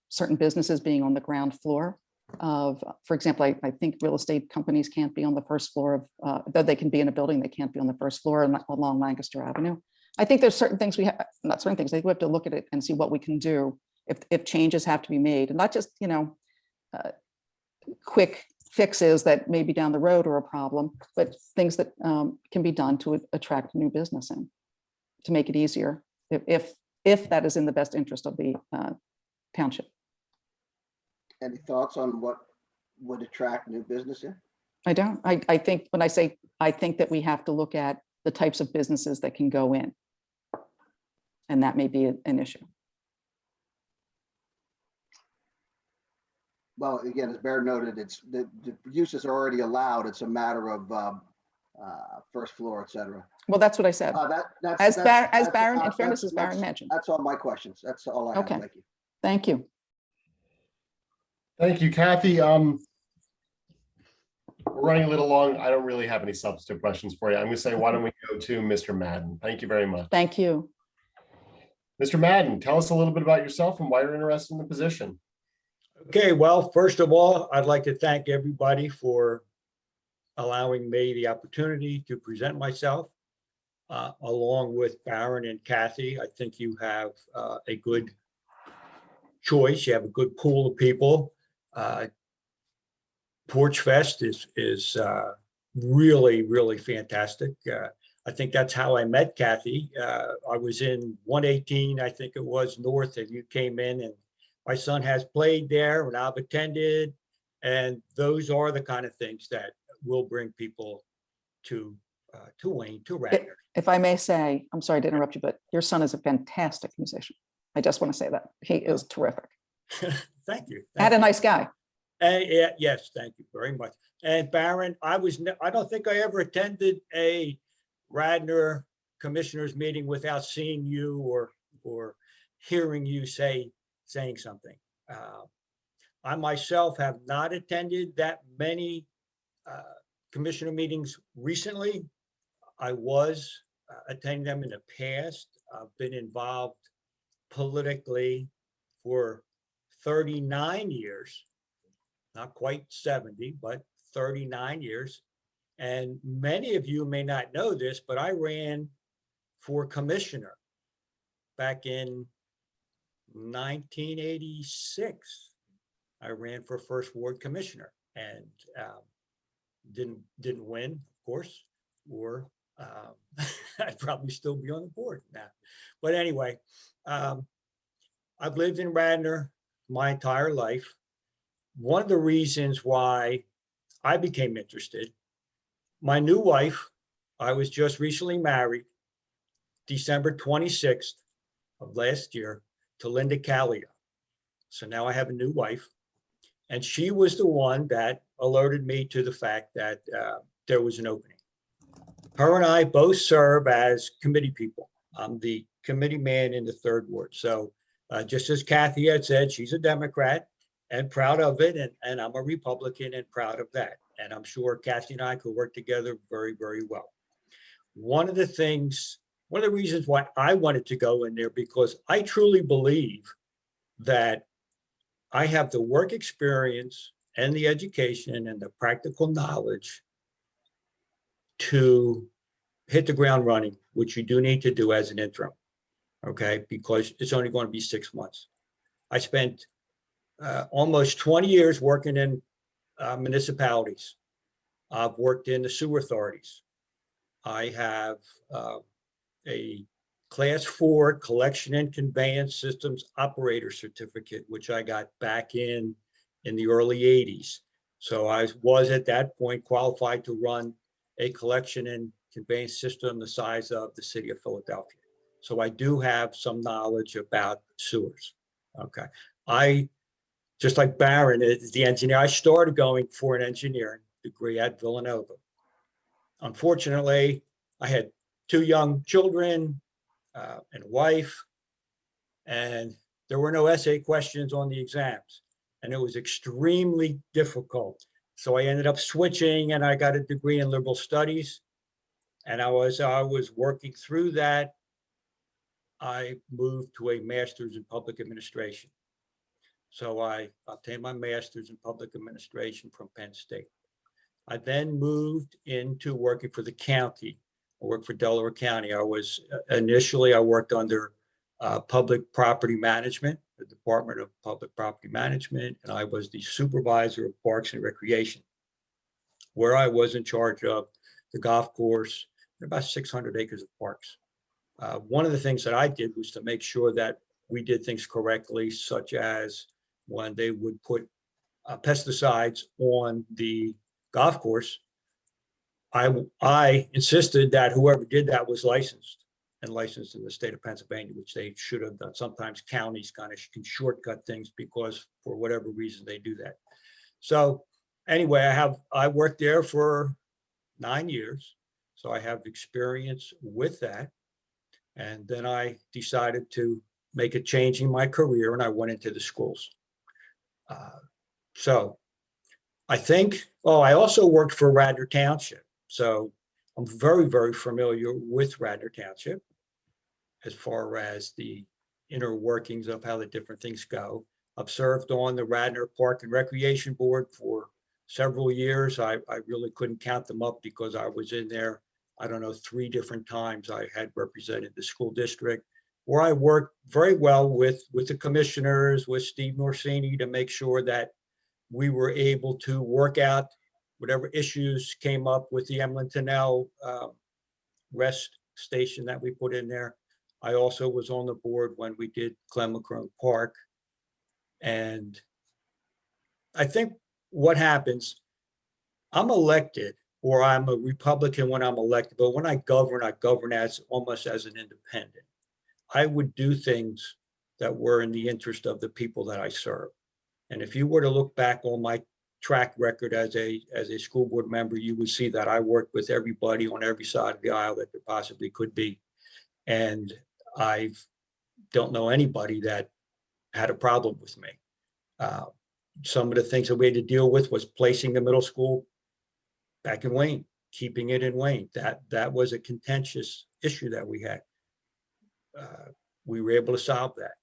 certain businesses being on the ground floor of, for example, I think real estate companies can't be on the first floor of, though they can be in a building, they can't be on the first floor along Lancaster Avenue. I think there's certain things we have, not certain things, I think we have to look at it and see what we can do if changes have to be made, and not just, quick fixes that maybe down the road are a problem, but things that can be done to attract new business in, to make it easier, if that is in the best interest of the township. Any thoughts on what would attract new business in? I don't. I think when I say, I think that we have to look at the types of businesses that can go in. And that may be an issue. Well, again, as Bear noted, it's the uses are already allowed. It's a matter of first floor, et cetera. Well, that's what I said. As Barron, in fairness, as Barron mentioned. That's all my questions. That's all I have. Okay. Thank you. Thank you. Thank you, Kathy. We're running a little long. I don't really have any substantive questions for you. I'm going to say, why don't we go to Mr. Madden? Thank you very much. Thank you. Mr. Madden, tell us a little bit about yourself and why you're interested in the position. Okay, well, first of all, I'd like to thank everybody for allowing me the opportunity to present myself, along with Barron and Kathy. I think you have a good choice. You have a good pool of people. Porch Fest is really, really fantastic. I think that's how I met Kathy. I was in 118, I think it was, North, and you came in, and my son has played there and I've attended. And those are the kind of things that will bring people to Wayne, to Radnor. If I may say, I'm sorry to interrupt you, but your son is a fantastic musician. I just want to say that. He is terrific. Thank you. And a nice guy. Yeah, yes, thank you very much. And Barron, I don't think I ever attended a Radnor commissioners meeting without seeing you or hearing you saying something. I myself have not attended that many commissioner meetings recently. I was attending them in the past. I've been involved politically for 39 years, not quite 70, but 39 years. And many of you may not know this, but I ran for commissioner back in 1986. I ran for first ward commissioner and didn't win, of course, or I'd probably still be on the board now. But anyway, I've lived in Radnor my entire life. One of the reasons why I became interested, my new wife, I was just recently married, December 26th of last year, to Linda Callia. So now I have a new wife, and she was the one that alerted me to the fact that there was an opening. Her and I both serve as committee people. I'm the committee man in the third ward. So just as Kathy had said, she's a Democrat and proud of it. And I'm a Republican and proud of that. And I'm sure Kathy and I could work together very, very well. One of the reasons why I wanted to go in there, because I truly believe that I have the work experience and the education and the practical knowledge to hit the ground running, which you do need to do as an interim, okay? Because it's only going to be 6 months. I spent almost 20 years working in municipalities. I've worked in the sewer authorities. I have a Class 4 collection and conveyance systems operator certificate, which I got back in the early 80s. So I was at that point qualified to run a collection and conveyance system the size of the city of Philadelphia. So I do have some knowledge about sewers. Okay. I, just like Barron is the engineer, I started going for an engineering degree at Villanova. Unfortunately, I had 2 young children and a wife, and there were no essay questions on the exams. And it was extremely difficult. So I ended up switching and I got a degree in liberal studies. And I was working through that. I moved to a master's in public administration. So I obtained my master's in public administration from Penn State. I then moved into working for the county. I worked for Delaware County. I worked under public property management, the Department of Public Property Management, and I was the supervisor of parks and recreation, where I was in charge of the golf course and about 600 acres of parks. One of the things that I did was to make sure that we did things correctly, such as when they would put pesticides on the golf course, I insisted that whoever did that was licensed in the state of Pennsylvania, which they should have done. Sometimes counties kind of can shortcut things because for whatever reason they do that. So anyway, I worked there for 9 years. So I have experience with that. And then I decided to make a change in my career and I went into the schools. So I think, I also worked for Radnor Township. So I'm very, very familiar with Radnor Township as far as the inner workings of how the different things go. I've served on the Radnor Park and Recreation Board for several years. I really couldn't count them up because I was in there, I don't know, 3 different times I had represented the school district, where I worked very well with the commissioners, with Steve Norsini, to make sure that we were able to work out whatever issues came up with the Emlyn Tunnel rest station that we put in there. I also was on the board when we did Clemacrone Park. And I think what happens, I'm elected, or I'm a Republican when I'm elected, but when I govern as almost as an independent. I would do things that were in the interest of the people that I serve. And if you were to look back on my track record as a school board member, you would see that I worked with everybody on every side of the aisle that there possibly could be. And I don't know anybody that had a problem with me. Some of the things that we had to deal with was placing the middle school back in Wayne, keeping it in Wayne. That was a contentious issue that we had. We were able to solve that.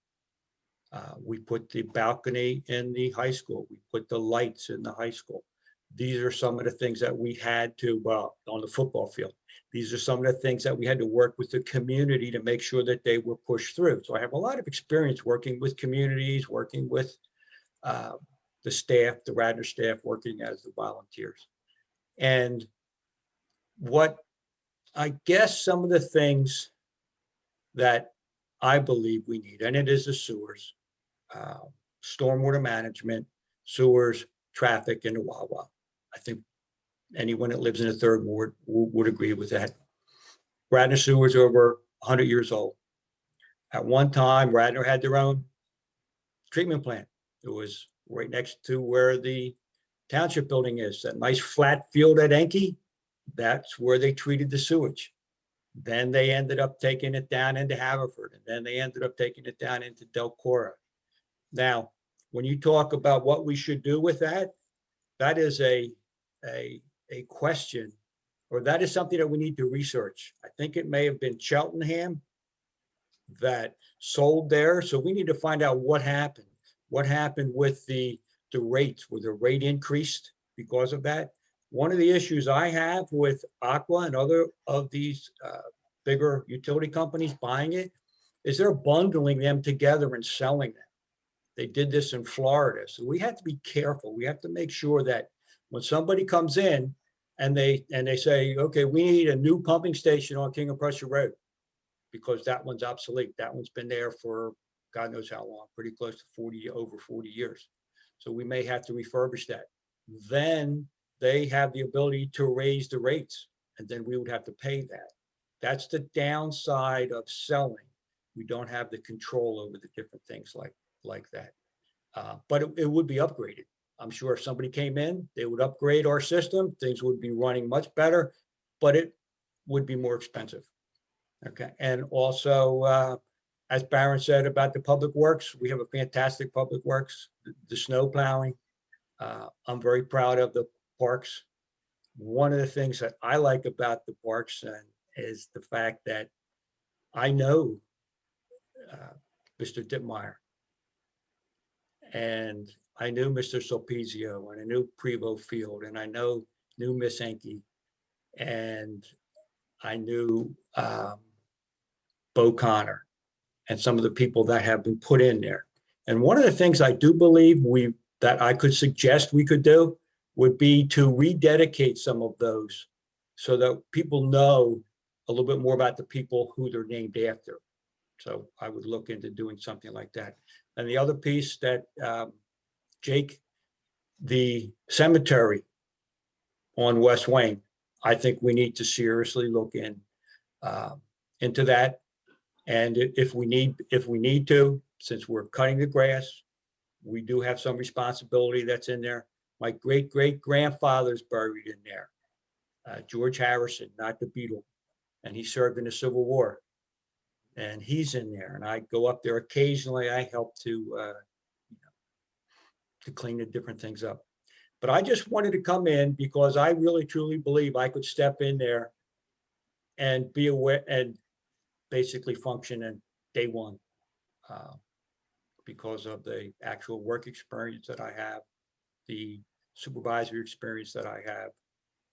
We put the balcony in the high school. We put the lights in the high school. These are some of the things that we had to, on the football field. These are some of the things that we had to work with the community to make sure that they were pushed through. So I have a lot of experience working with communities, working with the staff, the Radnor staff, working as the volunteers. And what I guess some of the things that I believe we need, and it is the sewers, stormwater management, sewers, traffic, and the Wawa. I think anyone that lives in the 3rd Ward would agree with that. Radnor sewers are over 100 years old. At one time, Radnor had their own treatment plant. It was right next to where the Township building is, that nice flat field at Enki. That's where they treated the sewage. Then they ended up taking it down into Haverford, and then they ended up taking it down into Delcora. Now, when you talk about what we should do with that, that is a question, or that is something that we need to research. I think it may have been Cheltenham that sold there. So we need to find out what happened. What happened with the rates? Were the rate increased because of that? One of the issues I have with Aqua and other of these bigger utility companies buying it is they're bundling them together and selling them. They did this in Florida. So we have to be careful. We have to make sure that when somebody comes in and they say, okay, we need a new pumping station on King of Prussia Road because that one's obsolete. That one's been there for God knows how long, pretty close to over 40 years. So we may have to refurbish that. Then they have the ability to raise the rates, and then we would have to pay that. That's the downside of selling. We don't have the control over the different things like that. But it would be upgraded. I'm sure if somebody came in, they would upgrade our system. Things would be running much better, but it would be more expensive. Okay. And also, as Barron said about the public works, we have a fantastic public works, the snow plowing. I'm very proud of the parks. One of the things that I like about the parks is the fact that I know Mr. Dittmeyer, and I knew Mr. Sulpizio, and I knew Prevo Field, and I knew Miss Enke, and I knew Bo Connor, and some of the people that have been put in there. And one of the things I do believe that I could suggest we could do would be to rededicate some of those so that people know a little bit more about the people who they're named after. So I would look into doing something like that. And the other piece that Jake, the cemetery on West Wayne, I think we need to seriously look into that. And if we need to, since we're cutting the grass, we do have some responsibility that's in there. My great-great-grandfather's buried in there, George Harrison, not the Beatle, and he served in the Civil War. And he's in there, and I go up there occasionally. I help to clean the different things up. But I just wanted to come in because I really truly believe I could step in there and be aware and basically function in day one because of the actual work experience that I have, the supervisory experience that I have,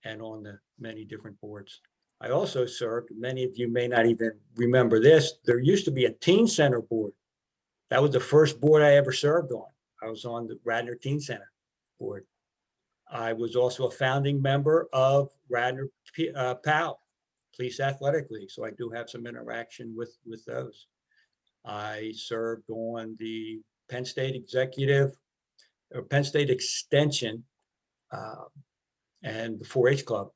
and on the many different boards. I also served, many of you may not even remember this, there used to be a teen center board. That was the first board I ever served on. I was on the Radnor Teen Center board. I was also a founding member of Radnor PAL, Police Athletic League, so I do have some interaction with those. I served on the Penn State Executive, or Penn State Extension, and the 4-H Club.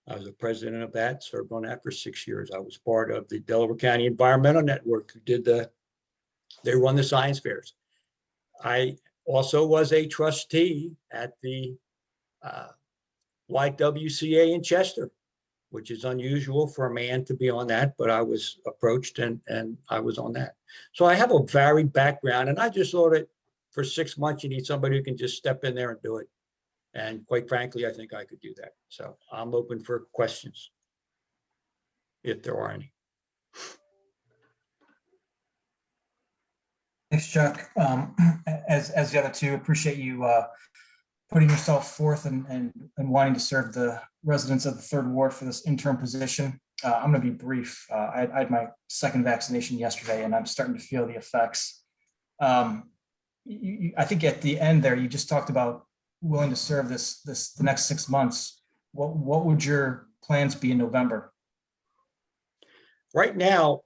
I was the president of that, served on that for 6 years. I was part of the Delaware County Environmental Network, who they run the science fairs. I also was a trustee at the YWCA in Chester, which is unusual for a man to be on that, but I was approached and I was on that. So I have a varied background, and I just thought that for 6 months, you need somebody who can just step in there and do it. And quite frankly, I think I could do that. So I'm open for questions, if there are any. Thanks, Chuck. As the other two, appreciate you putting yourself forth and wanting to serve the residents of the 3rd Ward for this interim position. I'm going to be brief. I had my 2nd vaccination yesterday, and I'm starting to feel the effects. I think at the end there, you just talked about willing to serve the next 6 months. What would your plans be in November? Right now,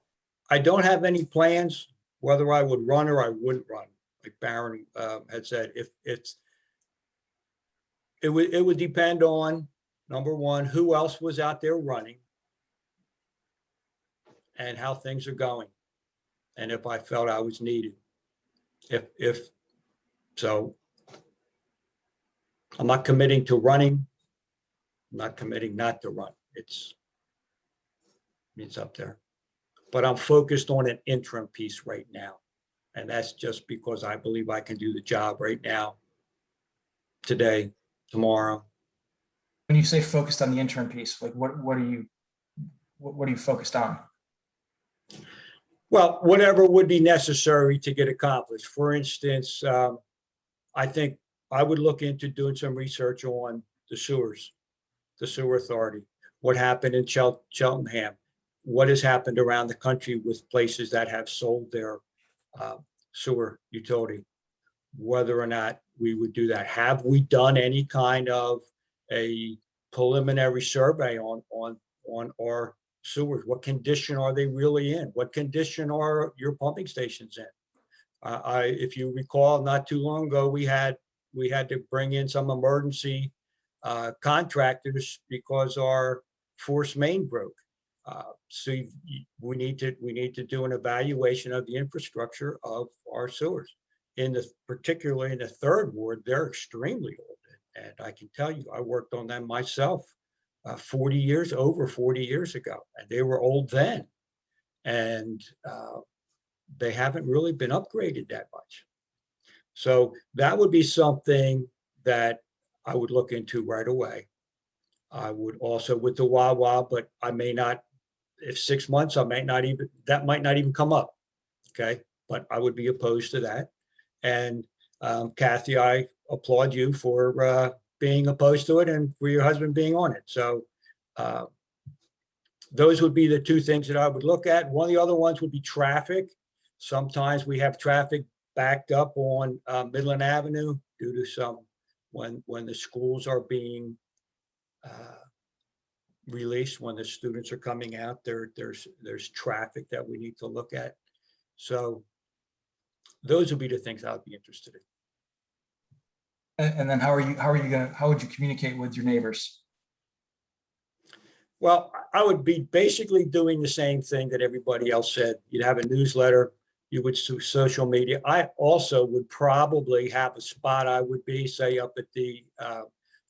I don't have any plans whether I would run or I wouldn't run. Like Barron had said, it would depend on, number one, who else was out there running and how things are going, and if I felt I was needed. If so, I'm not committing to running. I'm not committing not to run. It's up there. But I'm focused on an interim piece right now. And that's just because I believe I can do the job right now, today, tomorrow. When you say focused on the interim piece, like what are you focused on? Well, whatever would be necessary to get accomplished. For instance, I think I would look into doing some research on the sewers, the sewer authority, what happened in Cheltenham, what has happened around the country with places that have sold their sewer utility, whether or not we would do that. Have we done any kind of a preliminary survey on our sewers? What condition are they really in? What condition are your pumping stations in? If you recall, not too long ago, we had to bring in some emergency contractors because our force main broke. We need to do an evaluation of the infrastructure of our sewers. Particularly in the third ward, they're extremely old. And I can tell you, I worked on them myself over 40 years ago, and they were old then. And they haven't really been upgraded that much. So that would be something that I would look into right away. I would also with the Wawa, but I may not, if 6 months, that might not even come up. Okay, but I would be opposed to that. And Kathy, I applaud you for being opposed to it and for your husband being on it. So those would be the two things that I would look at. One of the other ones would be traffic. Sometimes we have traffic backed up on Midland Avenue due to when the schools are being released, when the students are coming out, there's traffic that we need to look at. So those would be the things I would be interested in. And then how would you communicate with your neighbors? Well, I would be basically doing the same thing that everybody else said. You'd have a newsletter, you would do social media. I also would probably have a spot I would be, say, up at the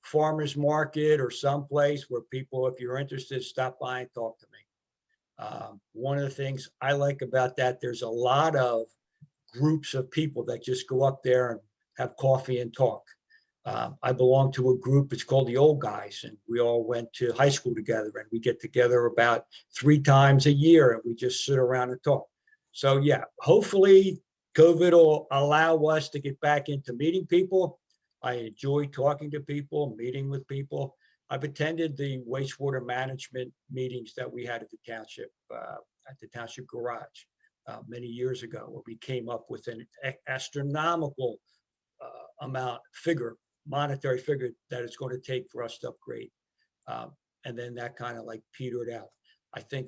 farmer's market or someplace where people, if you're interested, stop by and talk to me. One of the things I like about that, there's a lot of groups of people that just go up there and have coffee and talk. I belong to a group, it's called the Old Guys, and we all went to high school together, and we get together about 3 times a year and we just sit around and talk. So yeah, hopefully COVID will allow us to get back into meeting people. I enjoy talking to people, meeting with people. I've attended the wastewater management meetings that we had at the township garage many years ago, where we came up with an astronomical monetary figure that it's going to take for us to upgrade. And then that kind of like petered out. I think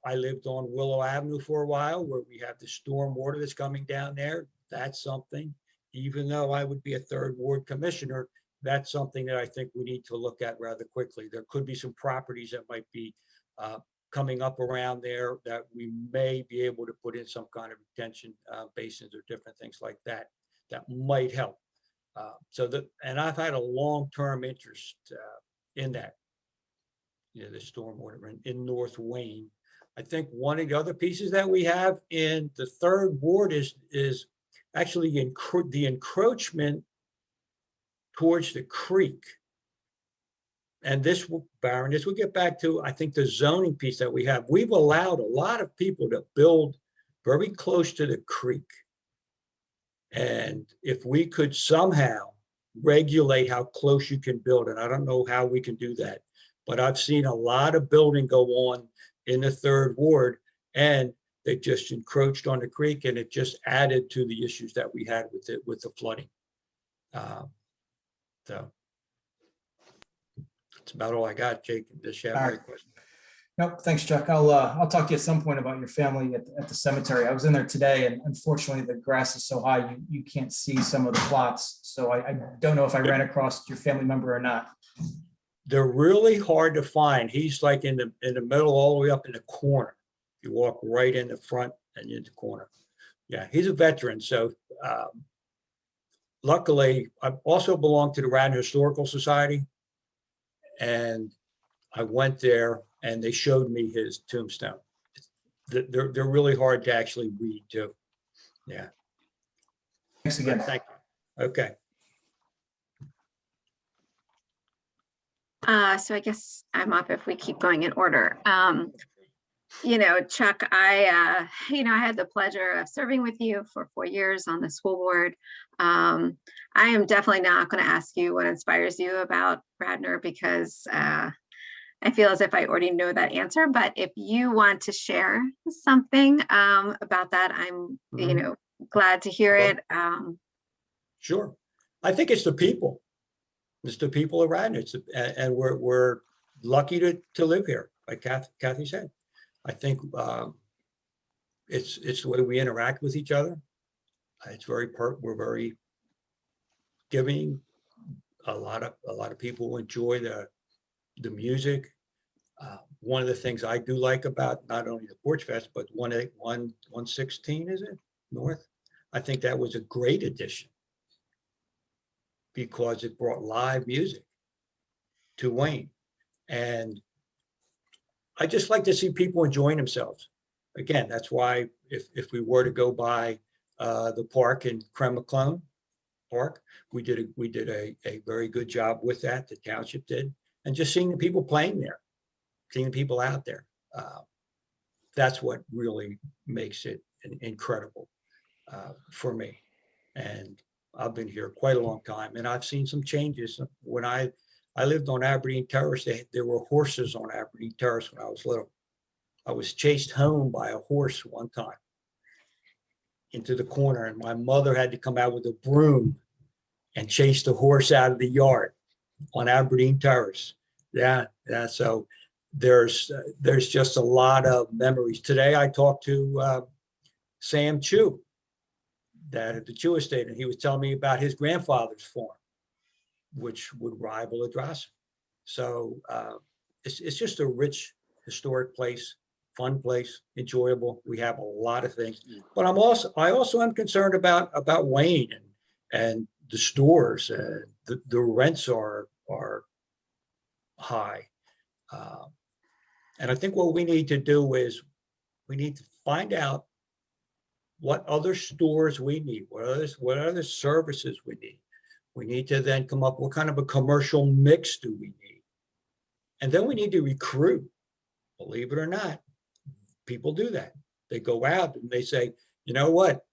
I lived on Willow Avenue for a while, where we have the storm water that's coming down there. That's something, even though I would be a third ward commissioner, that's something that I think we need to look at rather quickly. There could be some properties that might be coming up around there that we may be able to put in some kind of retention basins or different things like that, that might help. And I've had a long-term interest in that, the stormwater in North Wayne. I think one of the other pieces that we have in the third ward is actually the encroachment towards the creek. And this will get back to, I think, the zoning piece that we have. We've allowed a lot of people to build very close to the creek. And if we could somehow regulate how close you can build, and I don't know how we can do that, but I've seen a lot of building go on in the third ward, and they just encroached on the creek, and it just added to the issues that we had with the flooding. So that's about all I got, Jake. Does you have any questions? Nope. Thanks, Chuck. I'll talk to you at some point about your family at the cemetery. I was in there today, and unfortunately the grass is so high you can't see some of the plots. So I don't know if I ran across your family member or not. They're really hard to find. He's like in the middle, all the way up in the corner. You walk right in the front and in the corner. Yeah, he's a veteran. So luckily, I also belong to the Radnor Historical Society, and I went there and they showed me his tombstone. They're really hard to actually read too. Yeah. Thanks again. Thank you. Okay. So I guess I'm up if we keep going in order. Chuck, I had the pleasure of serving with you for 4 years on the school board. I am definitely not going to ask you what inspires you about Radnor, because I feel as if I already know that answer. But if you want to share something about that, I'm, glad to hear it. Sure. I think it's the people. It's the people of Radnor. And we're lucky to live here, like Kathy said. I think it's the way we interact with each other. We're very giving. A lot of people enjoy the music. one of the things I do like about not only the Porch Fest, but 116, is it, North? I think that was a great addition because it brought live music to Wayne. And I just like to see people enjoying themselves. Again, that's why if we were to go by the park in Cremaclone Park, we did a very good job with that. The township did, and just seeing the people playing there, seeing the people out there. That's what really makes it incredible for me. And I've been here quite a long time, and I've seen some changes. When I lived on Aberdeen Terrace, there were horses on Aberdeen Terrace when I was little. I was chased home by a horse one time into the corner, and my mother had to come out with a broom and chase the horse out of the yard on Aberdeen Terrace. Yeah. So there's just a lot of memories. Today I talked to Sam Chu, that at the Chu Estate, and he was telling me about his grandfather's farm, which would rival a Drossel. So it's just a rich historic place, fun place, enjoyable. We have a lot of things, but I also am concerned about Wayne and the stores. The rents are high, and I think what we need to do is we need to find out what other stores we need, what other services we need. We need to then come up, what kind of a commercial mix do we need? And then we need to recruit. Believe it or not, people do that. They go out and they say, you know what?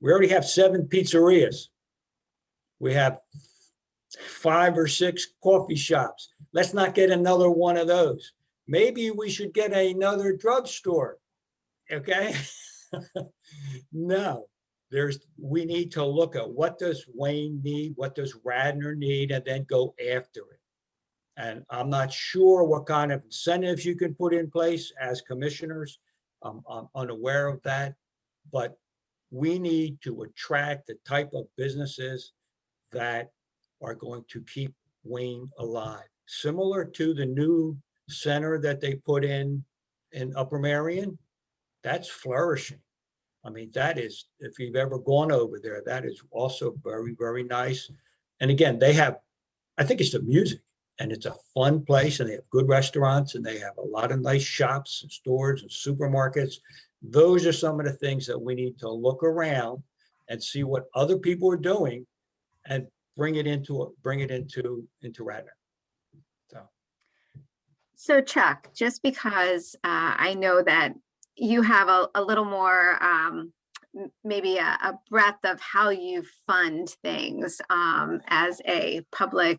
We already have 7 pizzerias. We have 5 or 6 coffee shops. Let's not get another one of those. Maybe we should get another drugstore. Okay. No, we need to look at what does Wayne need, what does Radnor need, and then go after it. And I'm not sure what kind of incentives you can put in place as commissioners. I'm unaware of that, but we need to attract the type of businesses that are going to keep Wayne alive. Similar to the new center that they put in Upper Marion, that's flourishing. I mean, that is, if you've ever gone over there, that is also very, very nice. And again, I think it's the music, and it's a fun place, and they have good restaurants, and they have a lot of nice shops and stores and supermarkets. Those are some of the things that we need to look around and see what other people are doing and bring it into Radnor. So Chuck, just because I know that you have a little more, maybe a breadth of how you fund things as a public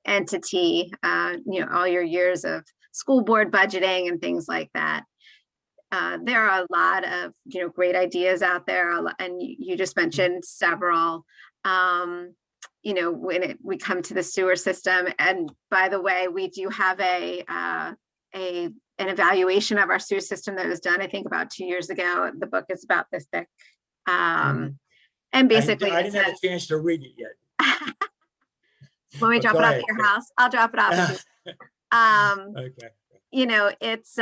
entity, all your years of school board budgeting and things like that. There are a lot of, great ideas out there, and you just mentioned several. When we come to the sewer system, and by the way, we do have an evaluation of our sewer system that was done, I think, about 2 years ago. The book is about this thick, and basically, I didn't have a chance to read it yet. When we drop it off at your house, I'll drop it off with you. Okay. It's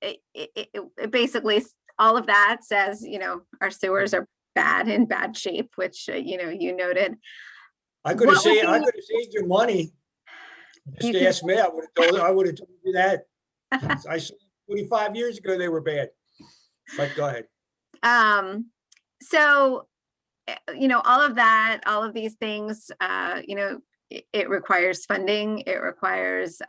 it basically, all of that says, our sewers are in bad shape, which you noted. I could have saved your money. Just ask me. I would have told you that. I saw 25 years ago they were bad. But go ahead. So, all of that, all of these things, it requires funding. It requires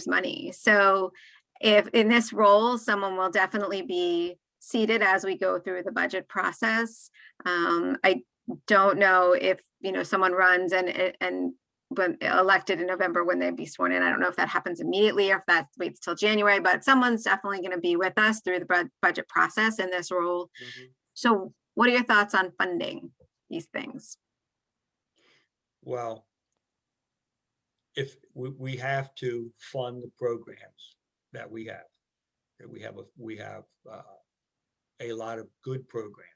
money. So if in this role, someone will definitely be seated as we go through the budget process. I don't know if, someone runs and when elected in November, when they'd be sworn in. I don't know if that happens immediately or if that waits till January, but someone's definitely going to be with us through the budget process in this role. Mm-hmm. So what are your thoughts on funding these things? Well, if we have to fund the programs that we have, a lot of good programs.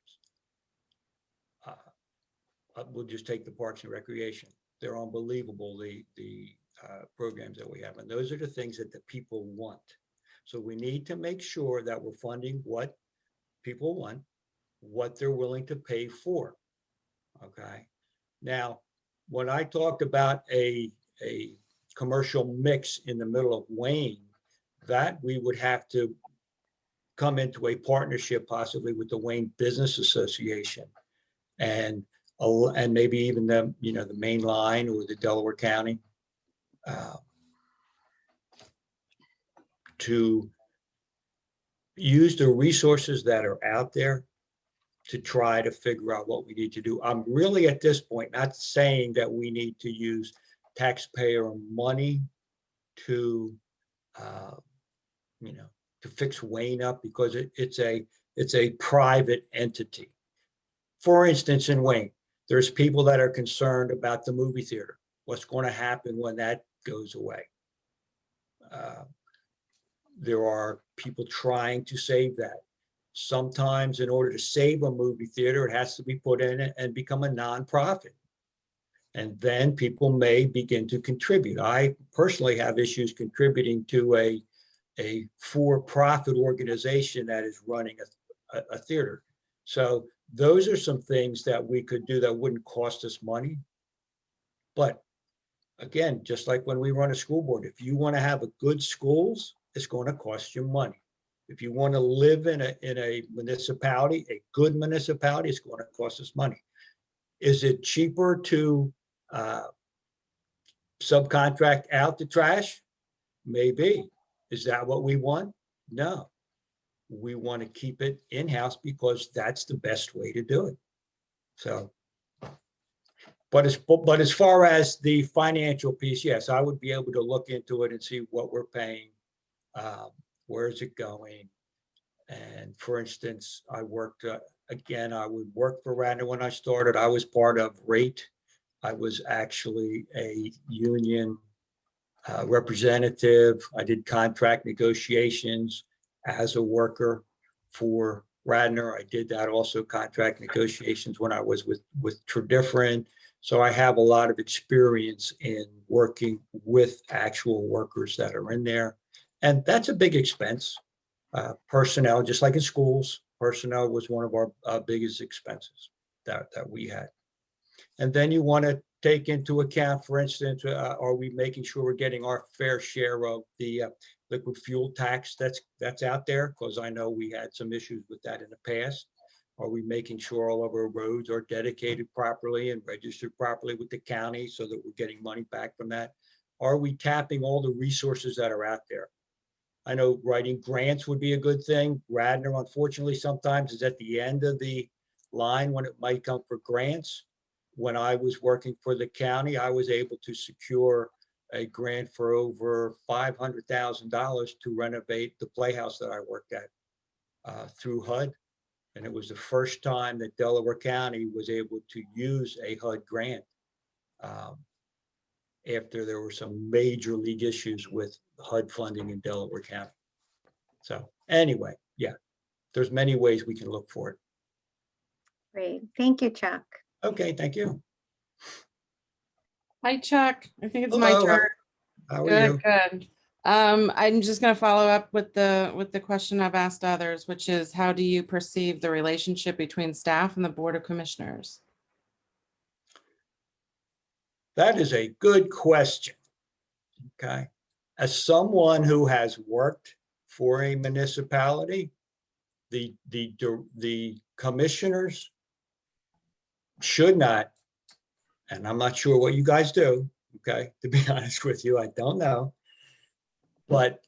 We'll just take the Parks and Recreation. They're unbelievable. The programs that we have. And those are the things that the people want. So we need to make sure that we're funding what people want, what they're willing to pay for. Okay. Now, when I talked about a commercial mix in the middle of Wayne, that we would have to come into a partnership possibly with the Wayne Business Association and maybe even the, you know, the main line or the Delaware County to use the resources that are out there to try to figure out what we need to do. I'm really at this point not saying that we need to use taxpayer money to, you know, to fix Wayne up, because it's a private entity. For instance, in Wayne, there's people that are concerned about the movie theater. What's going to happen when that goes away? There are people trying to save that. Sometimes in order to save a movie theater, it has to be put in it and become a nonprofit. And then people may begin to contribute. I personally have issues contributing to a for-profit organization that is running a theater. So those are some things that we could do that wouldn't cost us money. But again, just like when we run a school board, if you want to have a good schools, it's going to cost you money. If you want to live in a municipality, a good municipality, it's going to cost us money. Is it cheaper to subcontract out the trash? Maybe. Is that what we want? No. We want to keep it in-house because that's the best way to do it. So, but as far as the financial piece, yes, I would be able to look into it and see what we're paying. Where is it going? And for instance, I worked, again, I would work for Radnor when I started. I was part of RATE. I was actually a union representative. I did contract negotiations as a worker for Radnor. I did that also, contract negotiations, when I was with Tredifferent. So I have a lot of experience in working with actual workers that are in there. And that's a big expense. Personnel, just like in schools, personnel was one of our biggest expenses that we had. And then you want to take into account, for instance, are we making sure we're getting our fair share of the liquid fuel tax that's out there? Because I know we had some issues with that in the past. Are we making sure all of our roads are dedicated properly and registered properly with the county so that we're getting money back from that? Are we tapping all the resources that are out there? I know writing grants would be a good thing. Radnor, unfortunately, sometimes is at the end of the line when it might come for grants. When I was working for the county, I was able to secure a grant for over $500,000 to renovate the playhouse that I worked at through HUD. And it was the first time that Delaware County was able to use a HUD grant after there were some major league issues with HUD funding in Delaware County. So anyway, yeah, there's many ways we can look for it. Great. Thank you, Chuck. Okay, thank you. Hi, Chuck. I think it's my Hello, turn. how are you? Good. I'm just going to follow up with the question I've asked others, which is, how do you perceive the relationship between staff and the Board of Commissioners? That is a good question. Okay. As someone who has worked for a municipality, the commissioners should not, and I'm not sure what you guys do, okay, to be honest with you, I don't know, but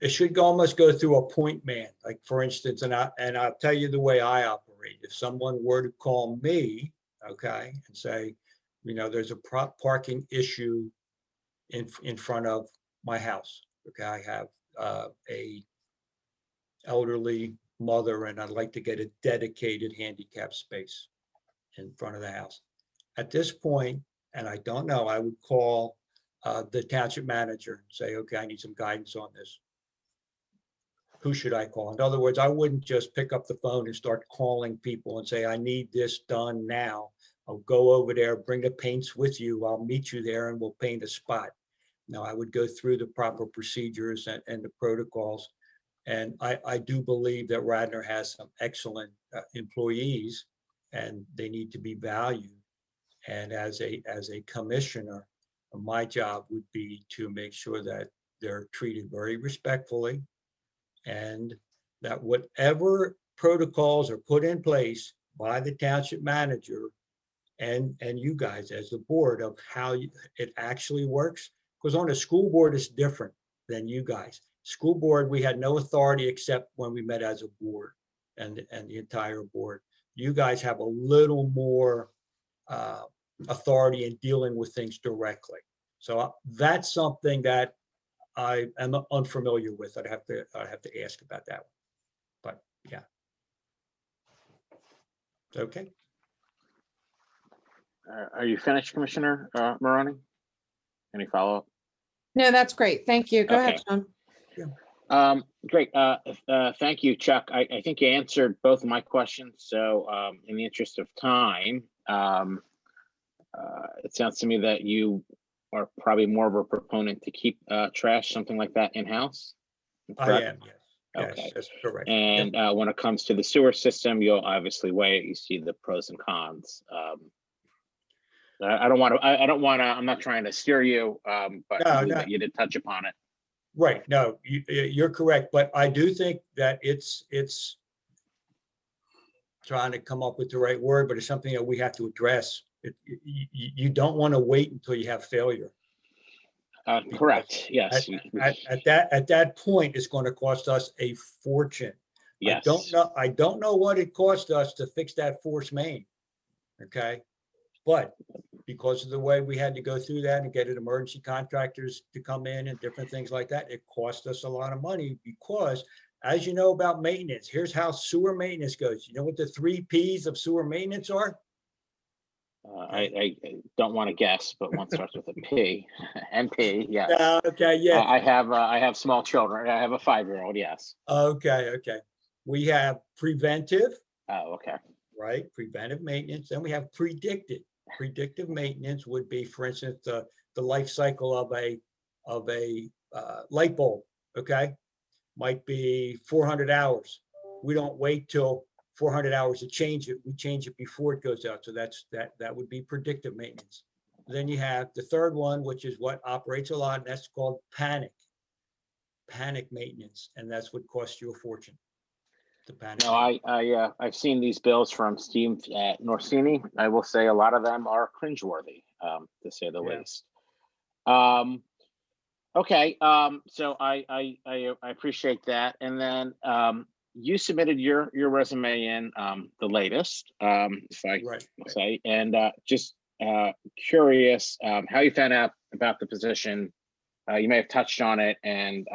it should almost go through a point man. Like, for instance, and I'll tell you the way I operate. If someone were to call me, okay, and say, you know, there's a parking issue in front of my house. Okay, I have a elderly mother and I'd like to get a dedicated handicap space in front of the house. At this point, and I don't know, I would call the township manager and say, okay, I need some guidance on this. Who should I call? In other words, I wouldn't just pick up the phone and start calling people and say, I need this done now. I'll go over there, bring the paints with you. I'll meet you there and we'll paint a spot. Now, I would go through the proper procedures and the protocols. And I do believe that Radnor has some excellent employees, and they need to be valued. And as a commissioner, my job would be to make sure that they're treated very respectfully, and that whatever protocols are put in place by the township manager and you guys as the board of how it actually works. Because on a school board, it's different than you guys. School board, we had no authority except when we met as a board and the entire board. You guys have a little more authority in dealing with things directly. So that's something that I am unfamiliar with. I'd have to ask about that one. But yeah. Okay. Are you finished, Commissioner Maroney? Any follow-up? No, that's great. Thank you. Go ahead, Okay. Sean. Great. Thank you, Chuck. I think you answered both of my questions. So in the interest of time, it sounds to me that you are probably more of a proponent to keep trash, something like that in-house. I correct? am, yes. Yes, Okay. that's correct. And when it comes to the sewer system, you'll obviously weigh it. You see the pros and cons. I don't want to. I'm not trying to steer you, but I believe that you did touch upon it. Right. No, you're correct. But I do think that it's trying to come up with the right word, but it's something that we have to address. You don't want to wait until you have failure. Correct. Yes. At that point, it's going to cost us a fortune. Yes. I don't know what it cost us to fix that force main. Okay. But because of the way we had to go through that and get an emergency contractors to come in and different things like that, it cost us a lot of money because, as you know about maintenance, here's how sewer maintenance goes. You know what the 3 Ps of sewer maintenance are? I don't want to guess, but one starts with a P. MP, yes. Okay, yeah. I have small children. I have a 5-year-old. Yes. Okay. We have preventive. Oh, okay. Right, preventive maintenance. Then we have predictive. Predictive maintenance would be, for instance, the life cycle of a light bulb. Okay, might be 400 hours. We don't wait till 400 hours to change it. We change it before it goes out. So that would be predictive maintenance. Then you have the third one, which is what operates a lot, and that's called panic maintenance, and that's what costs you a fortune. No, I've seen these bills from Steve Norsini. I will say a lot of them are cringeworthy, to say the least. Okay, so I appreciate that. And then you submitted your resume in the latest, if I say, and just curious how you found out about the position. You may have touched on it, and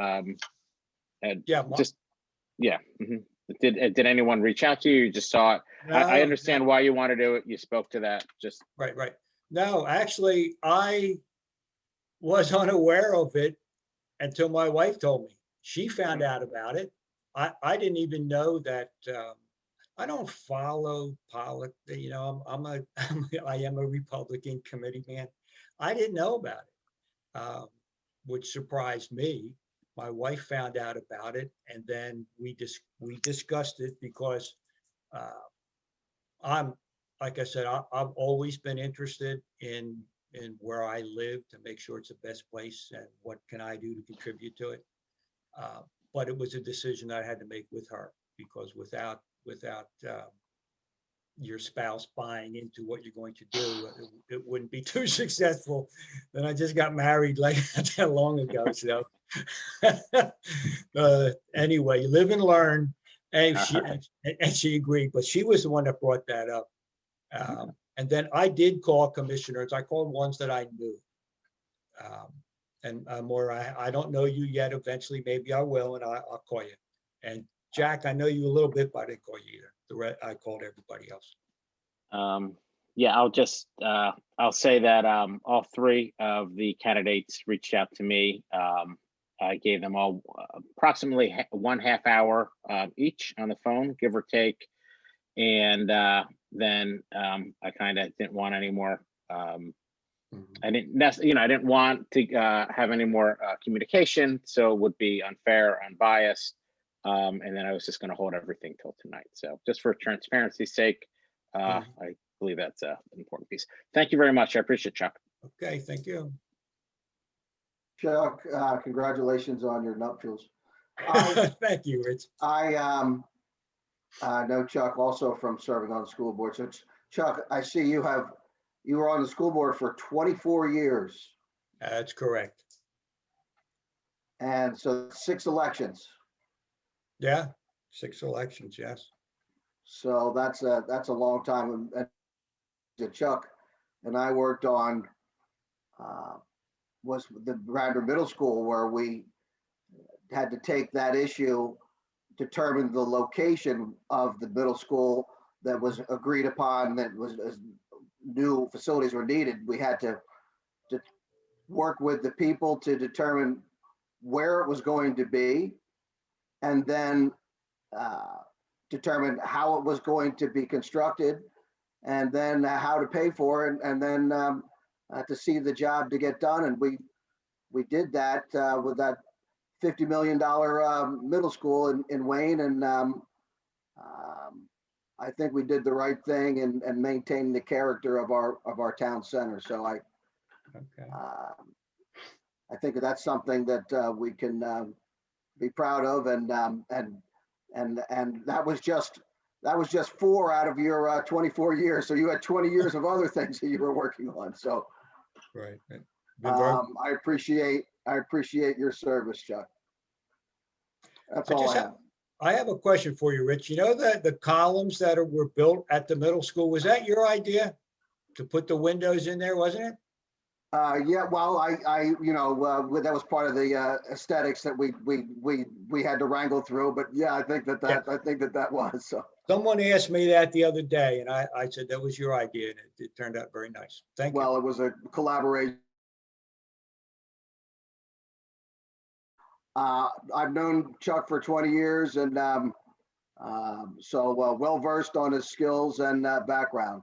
Did anyone reach out to you? You just saw it. No, I understand why you want to do it. You spoke to that. Just right. No, actually, I was unaware of it until my wife told me. She found out about it. I didn't even know that. I don't follow politics. You know, I am a Republican committee man. I didn't know about it, which surprised me. My wife found out about it, and then we discussed it because I'm, like I said, I've always been interested in where I live to make sure it's the best place and what can I do to contribute to it. But it was a decision I had to make with her, because without your spouse buying into what you're going to do, it wouldn't be too successful. And I just got married like that long ago. So anyway, live and learn. And she agreed, but she was the one that brought that up. And then I did call commissioners. I called ones that I knew. And more, I don't know you yet. Eventually, maybe I will, and I'll call you. And Jack, I know you a little bit, but I didn't call you either. I called everybody else. Yeah, I'll say that all 3 of the candidates reached out to me. I gave them all approximately 1/2 hour each on the phone, give or take. And then I kind of didn't want any more. I didn't want to have any more communication, so it would be unfair, unbiased. And then I was just going to hold everything till tonight. So just for transparency's sake, I believe that's an important piece. Thank you very much. I appreciate it, Chuck. Okay, thank you. Chuck, congratulations on your nuptials. Thank you, Rich. I know Chuck also from serving on the school board. So Chuck, I see you were on the school board for 24 years. That's correct. And so 6 elections. Yeah, 6 elections, yes. So that's a long time. And Chuck and I worked on was the Radnor Middle School, where we had to take that issue, determine the location of the middle school that was agreed upon, that was as new facilities were needed. We had to work with the people to determine where it was going to be, and then determine how it was going to be constructed, and then how to pay for it, and then to see the job to get done. And we did that with that $50 million middle school in Wayne, and I think we did the right thing and maintained the character of our town center. So I think that's something that we can be proud of, and that was just 4 out of your 24 years. So you had 20 years of other things that you were working on. So Right. I appreciate your service, Chuck. That's all I have. I have a question for you, Rich. You know that the columns that were built at the middle school, was that your idea to put the windows in there, wasn't it? Yeah, well, I that was part of the aesthetics that we had to wrangle through. But yeah, I think that was so. Someone asked me that the other day, and I said that was your idea, and it turned out very nice. Thank you. Well, it was a collaboration. I've known Chuck for 20 years, and so well versed on his skills and background.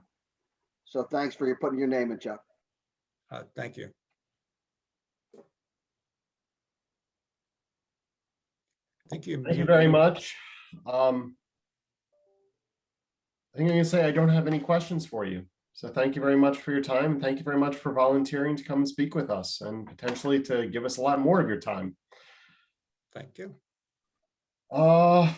So thanks for putting your name in, Chuck. Thank you. Thank you. Thank you very much. I think I'm going to say I don't have any questions for you. So thank you very much for your time. And thank you very much for volunteering to come and speak with us, and potentially to give us a lot more of your time. Thank you. I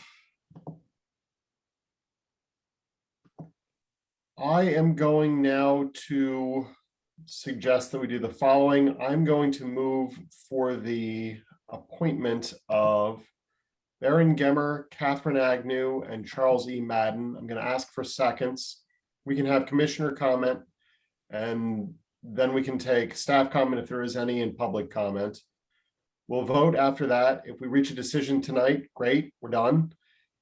am going now to suggest that we do the following. I'm going to move for the appointment of Baron Gemmer, Catherine Agnew, and Charles E. Madden. I'm going to ask for seconds. We can have commissioner comment, and then we can take staff comment if there is any, and public comment. We'll vote after that. If we reach a decision tonight, great, we're done.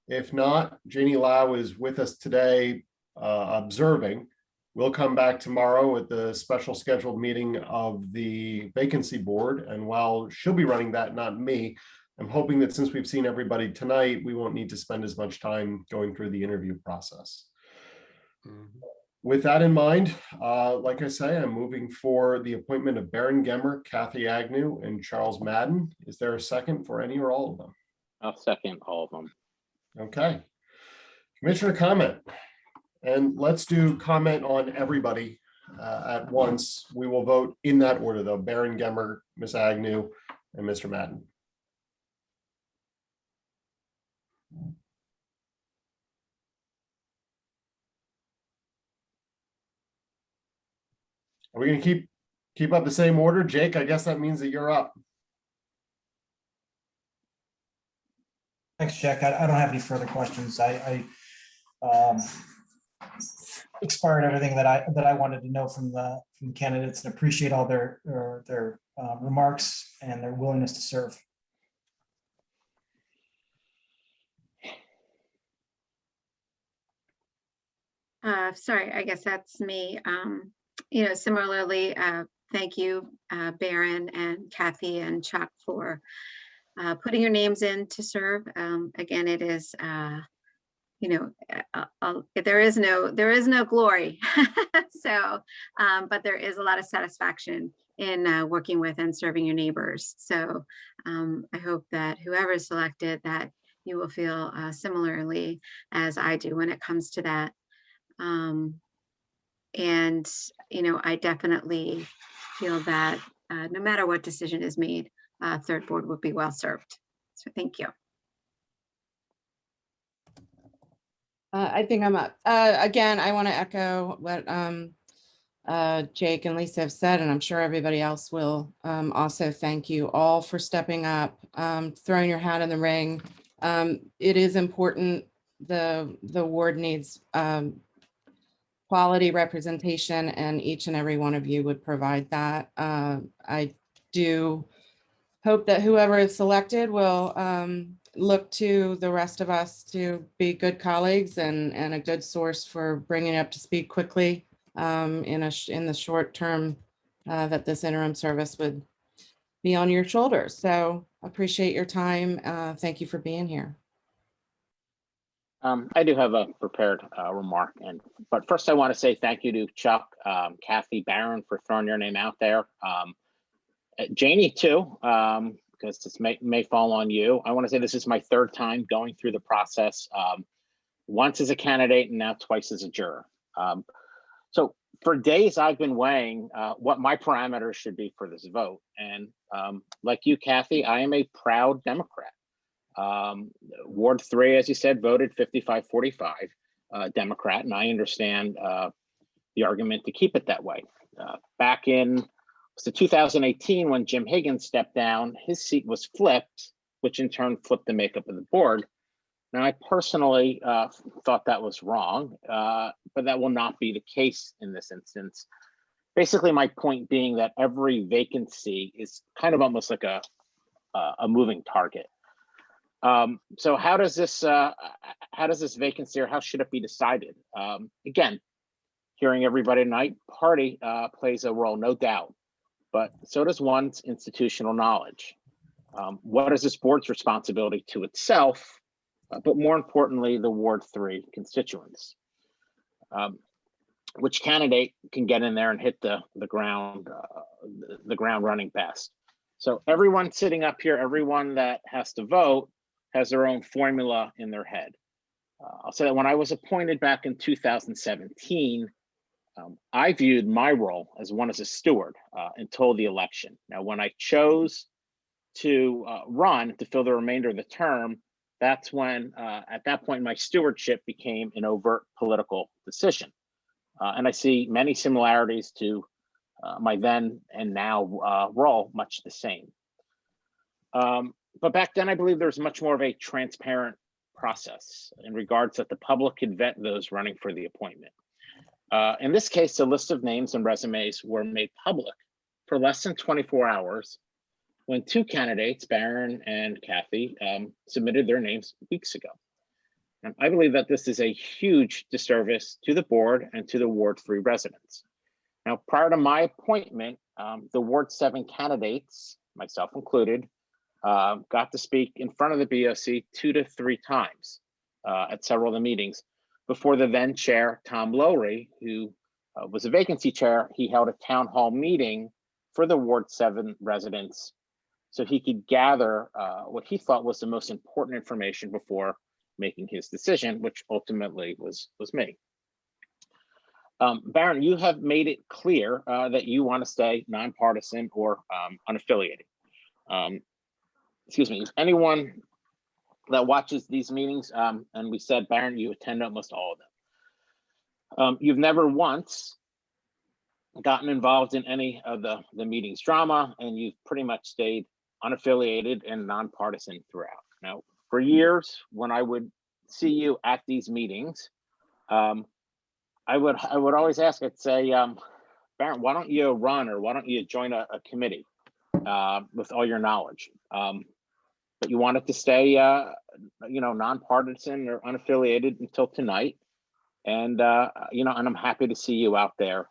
If not, Janie Lau is with us today observing. We'll come back tomorrow at the special scheduled meeting of the vacancy board. And while she'll be running that, not me, I'm hoping that since we've seen everybody tonight, we won't need to spend as much time going through the interview process. With that in mind, like I say, I'm moving for the appointment of Baron Gemmer, Kathy Agnew, and Charles Madden. Is there a second for any or all of them? I'll second all of them. Okay. Commissioner comment. And let's do comment on everybody at once. We will vote in that order, though. Baron Gemmer, Ms. Agnew, and Mr. Madden. Are we going to keep up the same order? Jake, I guess that means that you're up. Thanks, Jack. I don't have any further questions. I expired everything that I wanted to know from the candidates, and appreciate all their remarks and their willingness to serve. Sorry, I guess that's me. Similarly, thank you, Baron and Kathy and Chuck, for putting your names in to serve. Again, it is there is no glory. So, but there is a lot of satisfaction in working with and serving your neighbors. So I hope that whoever is selected, that you will feel similarly as I do when it comes to that. And, I definitely feel that no matter what decision is made, third board would be well served. So thank you. I think I'm up. Again, I want to echo what Jake and Lisa have said, and I'm sure everybody else will also thank you all for stepping up, throwing your hat in the ring. It is important. The ward needs quality representation, and each and every one of you would provide that. I do hope that whoever is selected will look to the rest of us to be good colleagues and a good source for bringing up to speed quickly in the short term that this interim service would be on your shoulders. So appreciate your time. Thank you for being here. I do have a prepared remark, but first I want to say thank you to Chuck, Kathy, Barron for throwing your name out there. Janie too, because this may fall on you. I want to say this is my third time going through the process, once as a candidate and now twice as a juror. So for days I've been weighing what my parameters should be for this vote. And like you, Kathy, I am a proud Democrat. Ward 3, as you said, voted 55-45 Democrat, and I understand the argument to keep it that way. Back in 2018, when Jim Higgins stepped down, his seat was flipped, which in turn flipped the makeup of the board. Now, I personally thought that was wrong, but that will not be the case in this instance. Basically, my point being that every vacancy is kind of almost like a moving target. So how does this vacancy, or how should it be decided? Again, hearing everybody tonight, party plays a role, no doubt, but so does one's institutional knowledge. What is this board's responsibility to itself, but more importantly, the Ward 3 constituents? Which candidate can get in there and hit the ground running best? So everyone sitting up here, everyone that has to vote, has their own formula in their head. I'll say that when I was appointed back in 2017, I viewed my role as one as a steward until the election. Now, when I chose to run to fill the remainder of the term, that's when, at that point, my stewardship became an overt political decision. And I see many similarities to my then and now role, much the same. But back then, I believe there was much more of a transparent process in regards that the public could vet those running for the appointment. In this case, the list of names and resumes were made public for less than 24 hours when two candidates, Barron and Kathy, submitted their names weeks ago. And I believe that this is a huge disservice to the board and to the Ward 3 residents. Now, prior to my appointment, the Ward 7 candidates, myself included, got to speak in front of the BOC 2 to 3 times at several of the meetings before the then chair, Tom Lowry, who was a vacancy chair. He held a town hall meeting for the Ward 7 residents so he could gather what he thought was the most important information before making his decision, which ultimately was me. Barron, you have made it clear that you want to stay nonpartisan or unaffiliated. Excuse me, anyone that watches these meetings, and we said, Barron, you attend almost all of them. You've never once gotten involved in any of the meetings drama, and you've pretty much stayed unaffiliated and nonpartisan throughout. Now, for years, when I would see you at these meetings, I would always ask, I'd say, Barron, why don't you run, or why don't you join a committee with all your knowledge? But you wanted to stay, nonpartisan or unaffiliated until tonight, and and I'm happy to see you out there